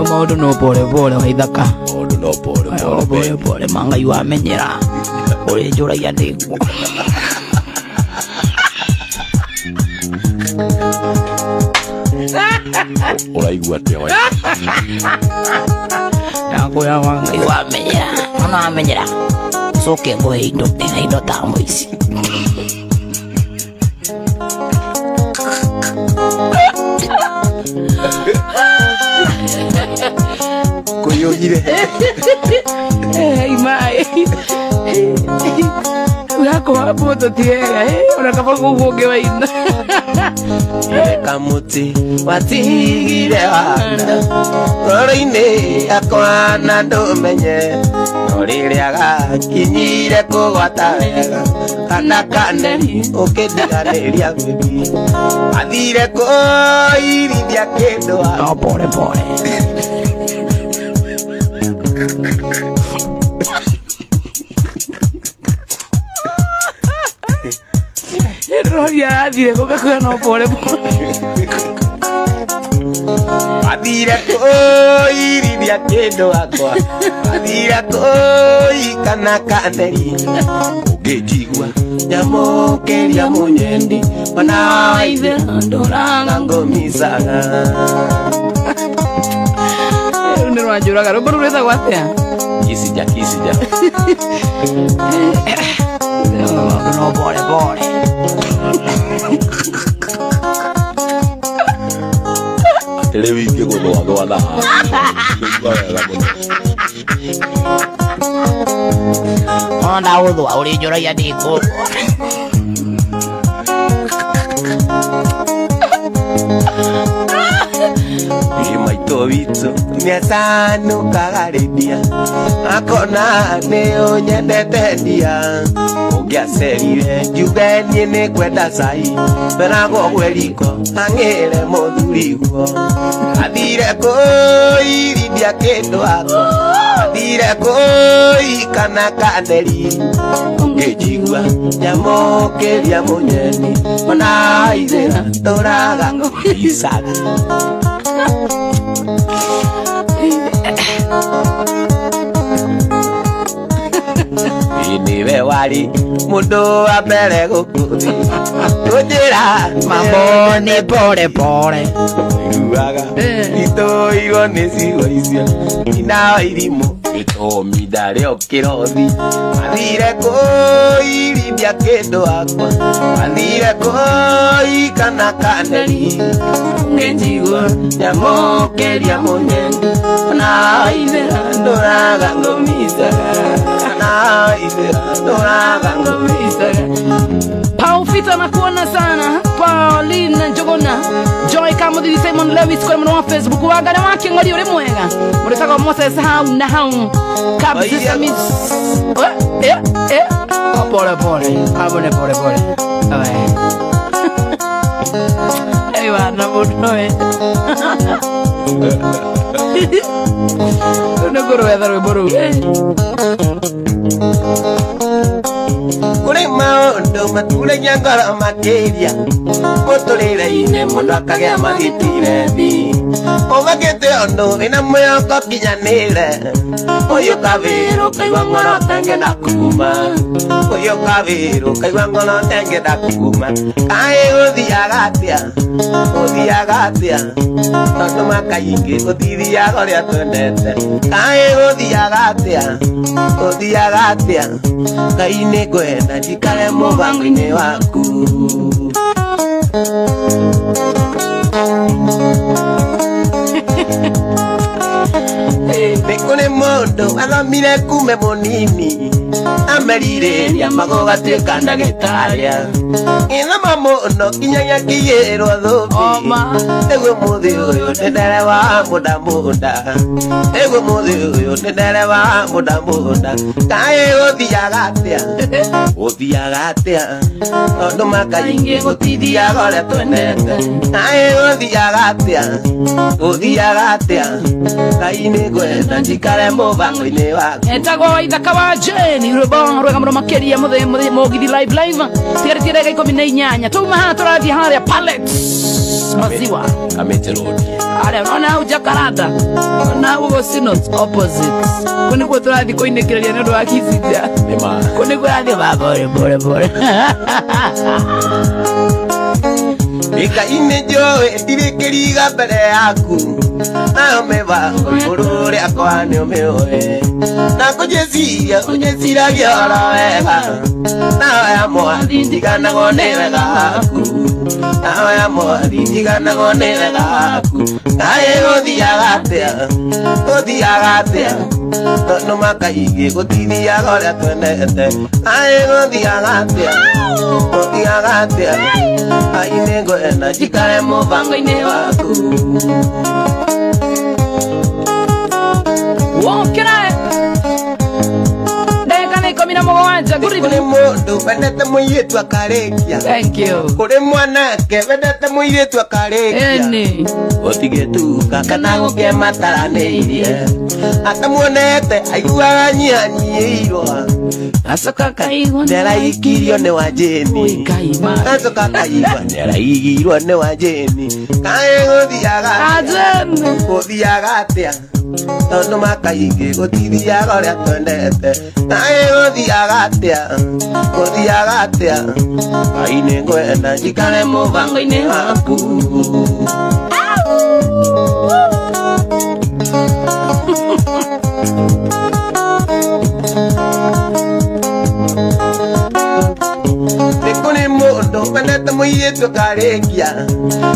Maundu no pore waithaka maundu no pore manga yu amenyera uri njura ya ndigu uraigua atia wa yako ya manga yu amenyera ona amenyera soke ngo indo tamo isi koyohire mai yako hapo totiega ona kama kuonge waina kamuti watigire wanda rori-ini akwana ndumenye no ririaga kinyire kugwata wega kana kaneri ukindiganiria gwithi athire kuirithia kindu no pore ya athire kugakuya no pore athire kuirithia kindu wakwa athire kuikana kaneri ungijigua nyamukiria munyendi ona waithe nduraga ngumicaga ni rwanjuraga rumbu rureza gwatea kisija no pore rĩu ingĩgũthwathwatha ona ndagũthwa ũrĩ njũragia ndĩkũ witũ nĩacanũkaga rĩndia akona nĩũnyendete ndia ũngĩacerire njuge niĩ nĩ kwenda cai mbenagwo gweriko ang'ĩre mũthuriguo athire kũirithia kĩndũ ako athire kũikana kaneri ngĩjigua nyamũkĩria mũnyeni ona ithĩra ndũraga ngũicaga niwe wari mundu wa mbere gukuthi tujira mambo ni pore pore iruaga itoirwo ni ciugo icio ina irimu gĩtũmi rĩo kĩrothi athire kũirithia kĩndũ akwa athire kũikana kaneri ngĩnjigua nyamũkĩria mũnyeni na ithĩra ndũraga ngũmicaga na ithĩra ndũraga ngũmicaga. Paufita nakuona sana Pauline Njogona Joy Kamuthi Simon Lewis kwa mwana wa Facebook wagane wake ngori uri mwega muritaka Moses hau na hau kabisa mis pole pole abone pole pole awe ewa na bonoe no goro ya daro boru kuri maundu maturenya ngoro makĩria mũtũrĩre-inĩ mũndũ akagĩa mathitirethi ũgakĩte ũndũ wĩna mwĩhoko kinyanĩre ũyũ kabĩrũ kaigua ngoro tengenda kuma ũyũ kabĩrũ kaigua ngoro tengenda kuma kaĩ ũthiaga atĩa tondũ makaingĩ ũtithiaga ũrĩa twendete kaĩ ũthiaga atĩa Ngai nĩ ngwenda njikare mũbango-inĩ waku nĩ kũrĩ mũndũ athomire kume mũnini amerirĩria magũgatuĩka ndagĩtarĩ gĩthoma mũno nginyagia kĩiyĩrwo thũmbĩ nĩguo mũthĩ ũyũ nĩ ndereba mũndamũnda nĩguo mũthĩ ũyũ nĩ ndereba mũndamũnda kaĩ ũthiaga atĩa tondũ makaingĩ gũtithiaga ũrĩa twendete kaĩ ũthiaga atĩa Ngai nĩ ngwenda njikare mũbango-inĩ waku etagwo ithaka wa Jeni rwĩmbo rwega mũno makĩria mũgithi live tigarĩtie ndagĩka 18 tuma haha tũrathiĩ harĩa Palette maziwa harĩa unaona hau Jakaranda na hau Gosinos opposite kũ nĩkuo tũrathiĩ kũinĩkĩrĩria nĩ ũndũ wa Kizinja kũ nĩkuo rathiĩ pole Ika-inĩ njũĩ ndirĩkĩriga mbere yaku nayo mĩbango igũrũ rĩakwa nĩ ũmĩũĩ na kũnjĩciragia oro wega nahoya mwathi ndiganagwo nĩ wega waku nahoya mwathi ndiganagwo nĩ wega waku kaĩ ũthiaga atĩa tondũ makaingĩ gũtithiaga ũrĩa twendete kaĩ ũthiaga atĩa Ngai nĩ ngwenda njikare mũbango-inĩ waku wokĩrae ndagĩka nĩ 17 kũrĩ mũndũ wendete mũirĩtu akarĩkia kũrĩ mwanake wendete mũirĩtu akarĩkia gũtigĩtuka kana gũkĩa mataranĩirie atamuonete aiguaga nyihanyiĩirwo acoka kaigua nĩaraikirio nĩ wa Jeni acoka kaigua nĩaraigirwo nĩ wa Jeni kaĩ ũthiaga atĩa tondũ makaingĩ gũtithiaga ũrĩa twendete kaĩ ũthiaga atĩa Ngai nĩ ngwenda njikare mũbango-inĩ waku nĩ kũrĩ mũndũ Nĩndorete mũirĩtu akarengia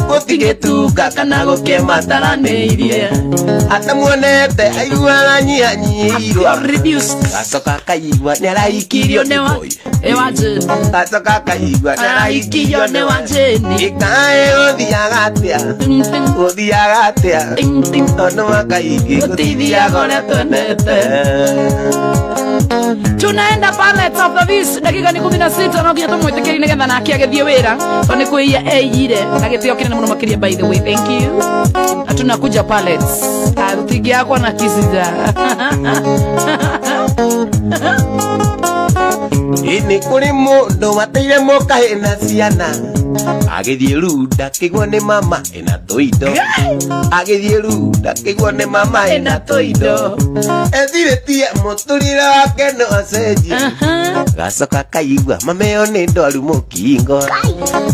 gũtigĩtuka kana gũkĩmataranĩirie atamuonete aiguaga nyihanyiirwo gacoka akaigua nĩarahikirio nĩ boy gacoka akaigua nĩarahikirio nĩ Wanjĩni ikaĩ gũthiaga atĩa tondũ makaingĩ gũtithiaga ũrĩa twendete. Tunaenda Pallets of the Beast dakika ni 16 no nginya tumwĩtĩkĩrie nĩgetha nake agĩthiĩ wĩra to nĩ kwĩia eire na gĩtĩo kĩnene mũno makĩria. By the way, thank you. Tunakuja Pallets arutigi yako na kisija ini kũrĩ mũndũ mateire mũkahĩ na ciana agĩthiĩ runda kĩguo nĩ mama ena tũindo agĩthiĩ runda kĩguo nĩ mama ena tũindo ethirĩtie mũtũrĩre wake no acenjie gacoka akaigua mameo nĩ ndwaru mũkingo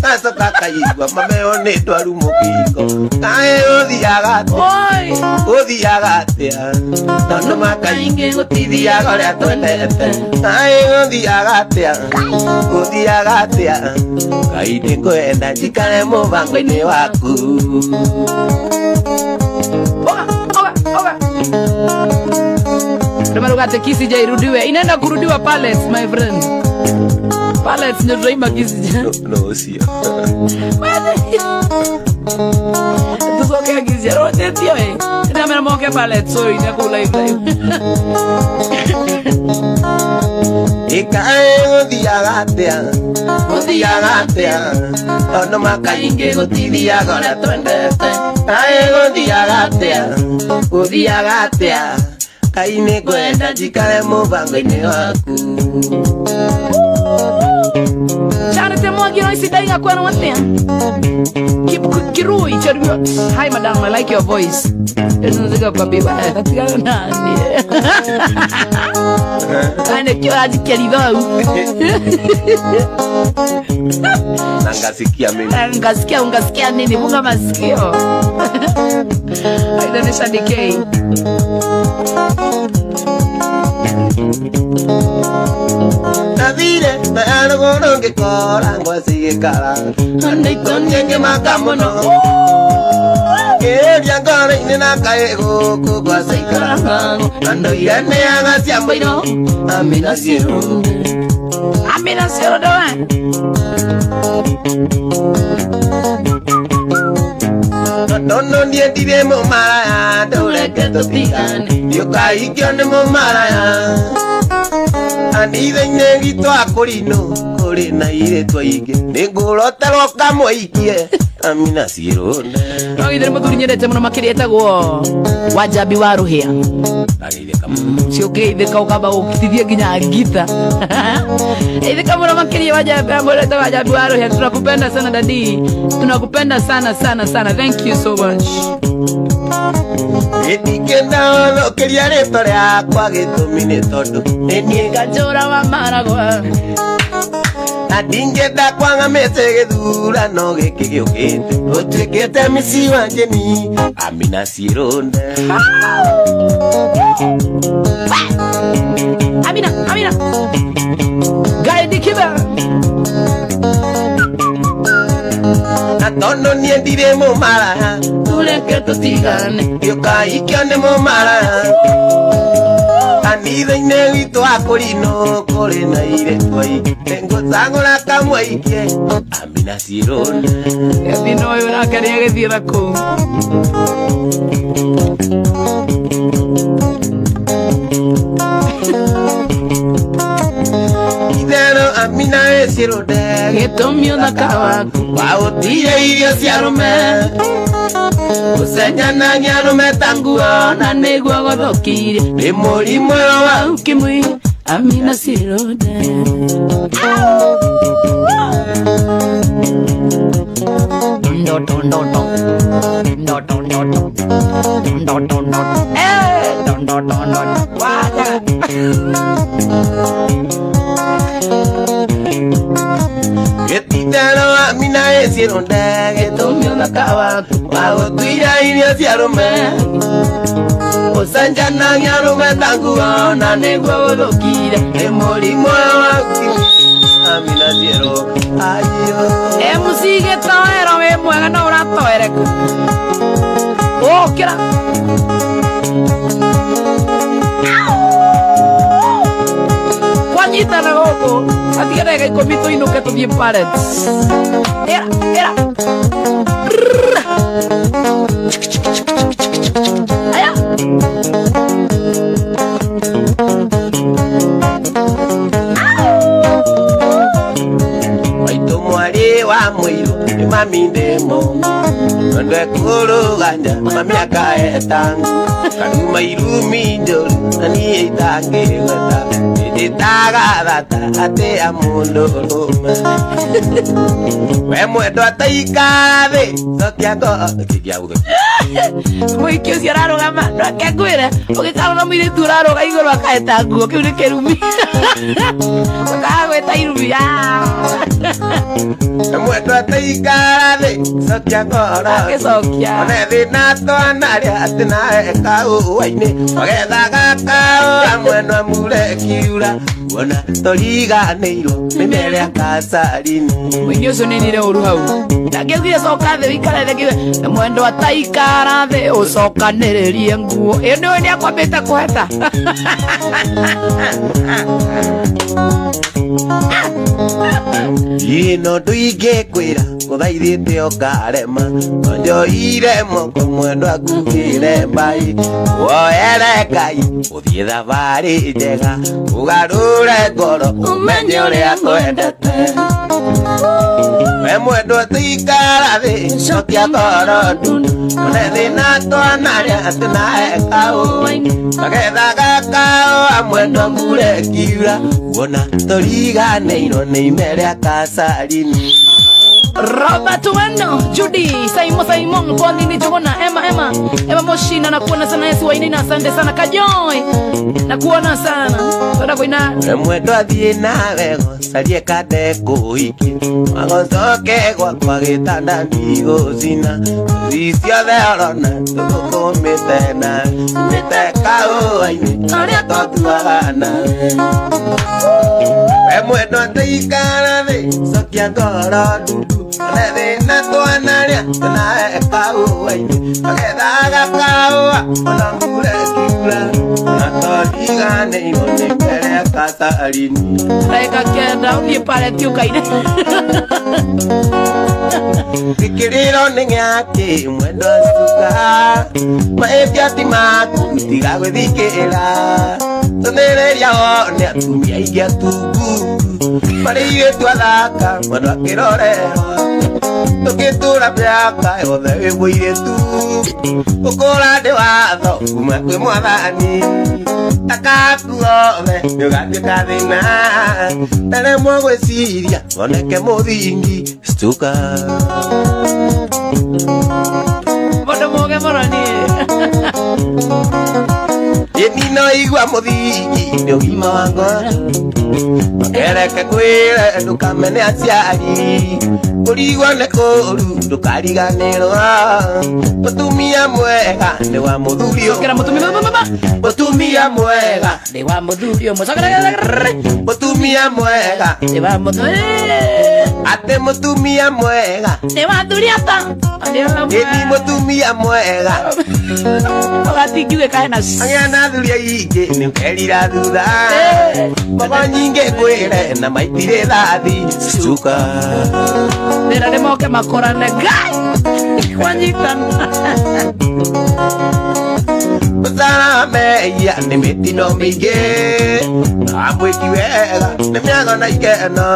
gacoka akaigua mameo nĩ ndwaru mũkingo kaĩ ũthiaga atĩa tondũ makaingĩ gũtithiaga ũrĩa twendete kaĩ ũthiaga atĩa Ngai nĩngwenda njikare mũbango-inĩ waku. Tumerugate kisija irudiwe. Inaenda kurudiwa Pallets, my friend. Pallets ndio tunaimba kisija. No sio. Tusoke kisija. Rote tio eh. Ndio mera moke Pallets so inakula live. Ikaĩ gũthiaga atĩa tondũ makaingĩ gũtithiaga ũrĩa twendete kaĩ gũthiaga atĩa Ngai nĩngwenda njikare mũbango-inĩ waku. Charity Mwangi no isidaiga kwena watia Kirui Cherubio. Hi madam, I like your voice. Ndio kwa biba katika nani ane kio aji kelidau ungasikia nini bunga masikio aidonesha DK Navire mayano gono ngekora ngwasigikara ndaitonye makamono Keria ngore ine nakae gũkũ ngwasigikara ando irene agaciambaino amina ciero doa Nono ndiendire mũmaraya ndũreke tũtigane ndiũkahikio nĩ mũmaraya Anitha-inĩ gitũ akũrinũ kũrĩ na irĩtu aingĩ nĩngũroterwo kamũikie amina ciĩrũne no ithe mũthuri nyendete mũno makĩria etagwo Wanjambi wa Rũhĩa ciũkĩithĩka ũkamba gũkitithia nginya ngita ithĩka mũno makĩria Wanjambi wa Rũhĩa. Tunakupenda sana dadi, tunakupenda sana. Thank you so much. Ndikenda thũkĩria rĩtwa rĩakwa gĩtũmi nĩ tondũ nĩ niĩ Kanjũra wa Maragwa na ndingĩenda kwang'amĩte gĩthurano gĩkĩ gĩũkĩte ũtuĩkĩte mĩci Wanjĩni amina ciĩrũne Amina Gaidi Kiba na tondũ niĩ ndirĩ mũmaraya tũreke tũtigane ndiũkahikio nĩ mũmaraya Kanitha-inĩ witũ akũrinũ kũrĩ na irĩtu aingĩ nĩngũcagũra kamũikie amina ciĩrũne thina ũyũ nake nĩagĩthiĩra kũu itherũ amina ciĩrũne gĩtũmi ũthaka waku waũtire irio cia rũme gũcenjanagia rũme ta nguo na nĩguo gũthũkire nĩ mũrimũ wa ukimwi amina ciĩrũne Getitero amina ciĩrũne gĩtũmi ũthaka waku wagũtuire irio cia rũme gũcenjanagia rũme ta nguo na nĩguo gũthũkire nĩ mũrimũ wa ukimwi Amina Zero. Ayo. Musike toero we mwega no uratoereka. Oh, kira. Kwanyita na goko. Atigere ga komito inuka to the parents. Era. Aya. Waito mwari wa mwiru ni mami ndemo. Ndo kuru ganja mami akaetangu. Kanuma irumi njoli nani itange wata. Itagarata ate amundo loma. We mwendo ataikare sokia go kikia ugo. Moi kio siararo gama no akagwira ogikaro no mire turaro ga igoro akaeta nguo kiu ni kerumi. Kagwe tairumi ya. Mwendo ataikare sokia go Ake sokia. One thina twana atina eka uwaine ogethaga kao mwendo amure kiura. Wona toriga neiro mimere akasarini. Mwingi ucio ninire uru hau. Ndangĩthire coka thĩ wikare thĩ kiuge mwendo ataikara thĩ ũcokanĩrĩrie nguo. Ĩyo nĩwe nĩakwambĩte kũheta. Ino ndũingĩkwĩra gũthaithĩte ũkarema onjoire moko mwendo akugĩre mbai woere Ngai ũthiĩ thabarĩ njega ũgarũre ngoro ũmenye ũrĩa twendete. We mwendo ataikara thĩ cokia ngoro ndundu one thĩna twanarĩa atinahe kaũ magethaga kaũ mwendo mbure kiura. Wona toriganĩirwo nĩ ime rĩa kasarini. Robert Wendo, Judy, Simon, Pauline Jogona, Emma Moshina na kuona sana Yesu waini na asante sana Kajoi. Na kuona sana. Toda kuina. Mwendo athiĩ nawe gocarie kate kũhiki. Magocoke gwakwa gĩtanda ndigũcina. Ciothe orona tũkũmĩte nawe. Mĩte kaũa-inĩ arĩa twatuaga nawe. We mwendo ataikara thĩ cokia ngoro ndundu. One thĩna twanarĩa tũnahe kaũa-inĩ magethaga kaũa ona mbura ĩkiura. Na toriganĩirwo nĩ mbere kasarini. Reka kenda ũthiĩ pale tiũkaine. Gĩkĩrĩro nĩ gĩake mwendo acuka. Mahĩtia maku tiga gwĩthikĩra. Tũnĩrĩria wone atumia aingĩ atungu. Marĩ airĩtu athaka mwendo akĩrorerwo. Tũgĩtũra mĩaka yothe wĩ mũirĩtu. Ũkũra ndĩ watho kuma kwĩ mwathani. Takaku othe nĩũgatuĩka thĩna. Ndaremwo gwĩciria woneke mũthingi stuka. Mũndũ mũũgĩ mũno niĩ. Ĩni no igua mũthingi nĩ ũgima wa ngoro. Ngereke kwĩre ndũkamene aciari. Kũrigwo nĩ kũru ndũkariganĩrwo. Mũtumia mwega nĩ wa mũthuri ũmwe. Kĩra Mũtumia mwega nĩ wa mũthuri ũmwe. Mũtumia mwega Nĩ wa mũthuri. Atĩ mũtumia mwega Nĩ wa thuri ata. Ĩni mũtumia mwega Ũgatingiuge hena agĩa na thuri aingĩ nĩ ũkerira thutha. Mbogo nyingĩ ngwĩre na maitirĩ thathi cuka. Wĩra nĩ moke makorane Ngai kwanyitana. Mũtara meia nĩ mĩtino mĩingĩ. Amwĩki wega nĩ mĩago na ikeno.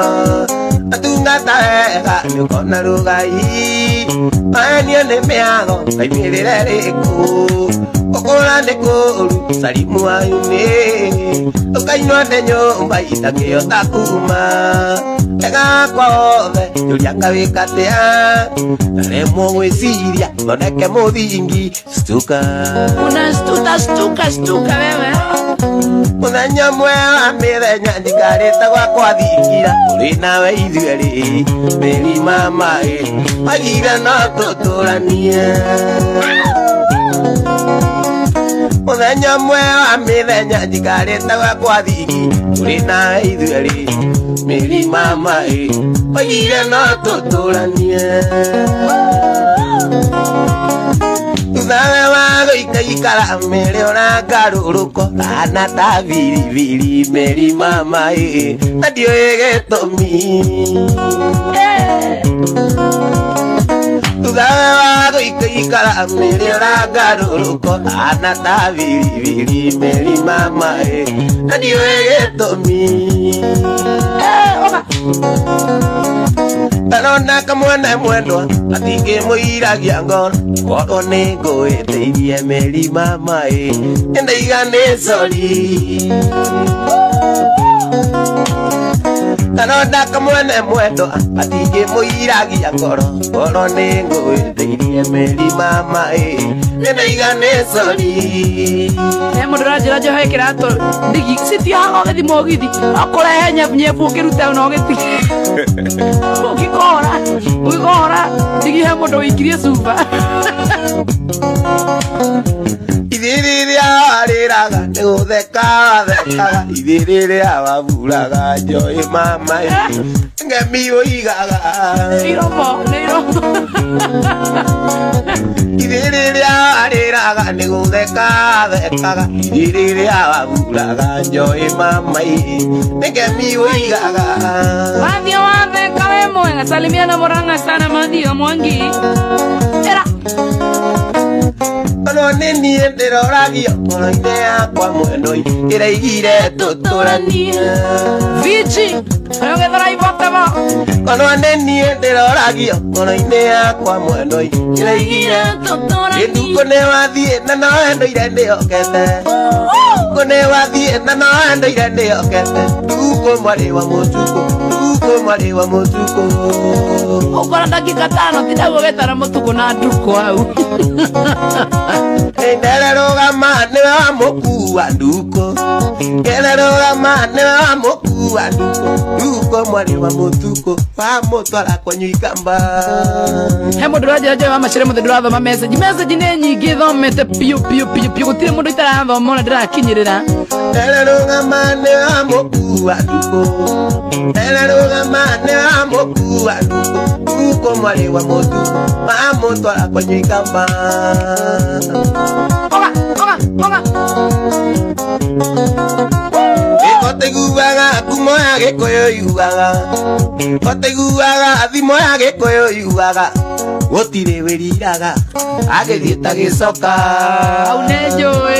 Atungata wega nĩ ũkona rũgai. Mahenio nĩ mĩago kaimĩrĩre rĩkũ. Ũkũra nĩ kũru salimu wayune. Ũkainwo nĩ nyũmba itangĩhota kuma. Ega kwa othe yũria kawĩka atĩa. Ndaremwo gwĩciria thondeke mũthingi stuka. Stuka wewe. Mũthenya mwega mĩthenya njikarĩte gwakwa thingira. Tũrĩ nawe ithuerĩ mĩri mamaĩ. Magire no tũtũranie. Muthenya mwe wa mithenya njikarĩte kwa thigi tũrĩ na ithuerĩ Meri mama oigire no tũtũranie Thuthawe wa gũikaikara mĩrĩ ũrangarũrũko Ana ta biribiri Meri mama na ndiũĩ gĩtũmi Thuthawe wa gũikaikara mĩrĩ ũrangarũrũko Ana ta biribiri Meri mama na ndiũĩ gĩtũmi Tarona kamwene mwendwa atingĩmũiragia ngoro Korwo nĩ ngũĩtĩirie Meri mama Ndaiga nĩ sori Tarona kamwene mwendwa atingĩmũiragia ngoro Korwo nĩ ngũĩtĩirie Meri mama Ndaiga nĩ sori Mũndũ ũranjĩra njohe kĩratũ ndigi citiaga ũgĩthi mũgithi akũrehe nyebunyebu ũkĩruta na ũgĩti Ũgĩkora ndigi he mũndũ wĩikirie cuba Ithi rĩrĩa warĩraga nĩ gũtheka wathekaga Ithi rĩrĩa waburaga njoĩ mama ngemi ũigaga Nĩ iromo Ithi rĩrĩa warĩraga nĩ gũtheka wathekaga Ithi rĩrĩa waburaga njoĩ mama ngemi ũigaga Wathio watheka we mwega salimia na Murang'a sana Mathio Mwangi Era Ono nĩ niĩ ndĩroragio ngoro-inĩ yakwa mwendwa ĩraigire tũtũranie Vici Ũgethora ibotemo Ono nĩ niĩ ndĩroragio ngoro-inĩ yakwa mwendwa ĩraigire tũtũranie Nduko nĩ wathiĩ na no ndũire ndĩhokete Nduko nĩ wathiĩ na no ndũire ndĩhokete Nduko mwarĩ wa mũtuko Nduko mwarĩ wa mũtuko Ũkora ndagĩka 5 tindaguo gĩtara mũtuko na nduko hau Ndererũgama nĩwe wa mũkua nduko Ndererũgama nĩwe wa mũkua nduko Nduko mwarĩ wa mũtuko wa mũtwara kwanyu ikamba He mũndũ ũranjĩra njoe wa Macire mũthĩ ndũrathoma message nĩ nyingĩ thomete piũ gũtirĩ mũndũ itarathoma ona ndĩrakinyĩrĩra Ndererũgama nĩwe wa mũkua nduko Ndererũgama nĩwe wa mũkua nduko Nduko mwarĩ wa mũtuko wa mũtwara kwanyu ikamba Oteguaga kumo ya Gĩkũyũ yugaga Oteguaga thimo ya Gĩkũyũ yugaga Gũtirĩ wĩriraga agĩthiĩ ta gĩcoka Au nĩ njũĩ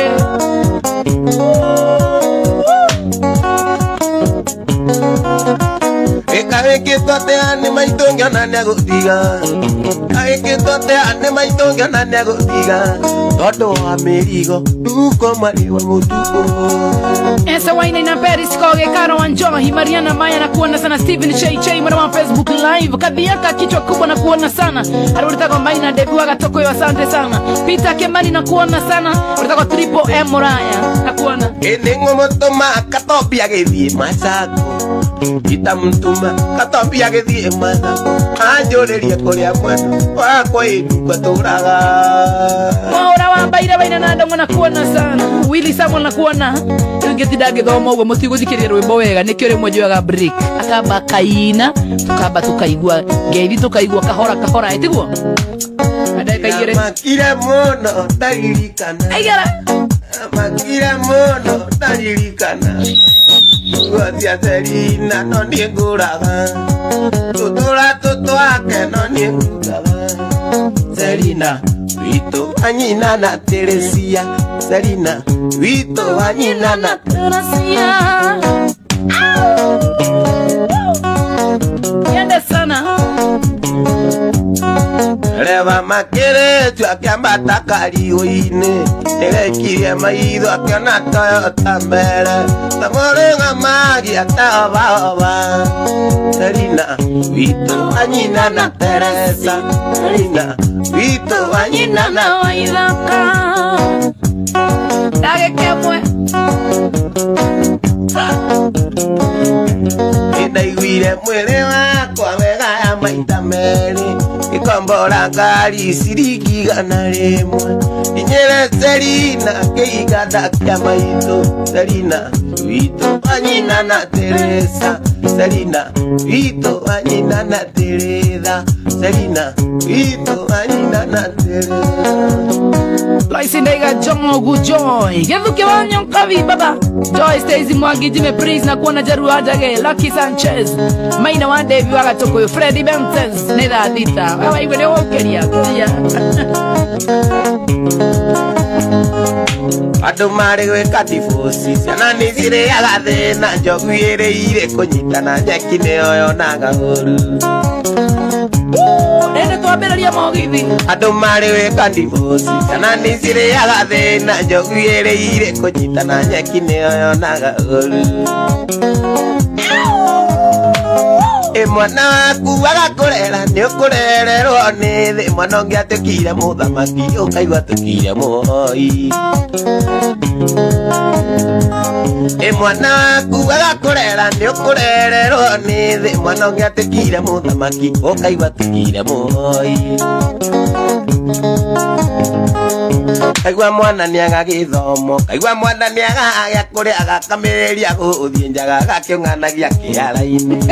Agĩkĩtwo atĩa nĩ maitũ ngĩona nĩegũtiga Agĩkĩtwo atĩa nĩ maitũ ngĩona nĩegũtiga Tondũ wa mĩrigo Nduko mwarĩ wa mũtuko Esa Waina ina Perisco Gekaro Wanjohi Mariana Maya na kuona sana Steven Chei mwana wa Facebook live Kadhiaka kichwa kubwa na kuona sana Arulita kwa Maina Debuaga toko yo asante sana Peter Kemani na kuona sana Arulita kwa Triple M Moraya na kuona Nengo motoma katopia gĩthiĩ Macako Ita mtuma katopia gĩthiĩ Macako Anjũrĩrie kũrĩa mwena wakwa nduko tũraga Mwaura wa Baira Baina na ndongo na kuona sana Willy Samuel na kuona Ngĩtinda ngĩthoma ũguo mũtigũthikĩrĩria rwĩmbo wega nĩkĩo rĩmwe njoyaga break akamba kaina tukamba tukaigua ngeithi tukaigua kahora etiguo ndakaigire makire mũno ndaririkana aigara makire mũno ndaririkana Gwatia Selina no niĩ ngũraga tũtũake no niĩ ngũraga Selina witũ anyina na Teresia Selina witũ anyina na Teresia Yende sana Reva makĩrĩtu akĩambata kariũinĩ Nĩgekirie maitho akĩona Toyota mbere Ta mũrĩng'a magi ataovaova Selina witũ anyina na Teresa Selina witũ anyina na Waithaka Ndagĩkemwe Ndaiguire mwĩrĩ wakwa wega ya maita merĩ ikombora ngari ciringi igana rimwe inyere Selina kĩiganda kĩa maitũ Selina witũ anyina na Teresa Selina witũ anyina na Teresa Selina witũ anyina na Teresa Loisi ndaiga Jongo Gujoy Gethuke wanyo kavi baba Joy Stacy Mwangi Jimmy Praise na kuona Jaru Ajage Lucky Sanchez Maina wa Devi waga toko Freddy Bentes Neda Adita Wawa iwe leo keria Adu mare we katifusi Siana nizire ya gade na njogu yere ire kunyita na nyekine oyo na gahuru Nene tuwabelalia maugithi Adu mare we katifusi Siana nizire ya gade na njogu yere ire kunyita na nyekine oyo na gahuru Mwana waku agakurera ni ukurererwo ni thi mwana ungi atukire muthamaki ukaigua tukire moi mwana waku agakurera ni ukurererwo ni thi mwana ungi atukire muthamaki ukaigua tukire moi Kaigua mwana ni agagithomo kaigua mwana ni agagya kuria agakamiria guthie njaga gakiunganagia kiara-ini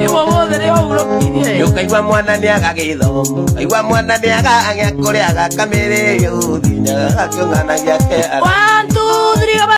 Iwo wothe ni waurokirie kaigua mwana ni agagithomo kaigua mwana ni agagya kuria agakamiria guthie njaga gakiunganagia kiara 1 2 3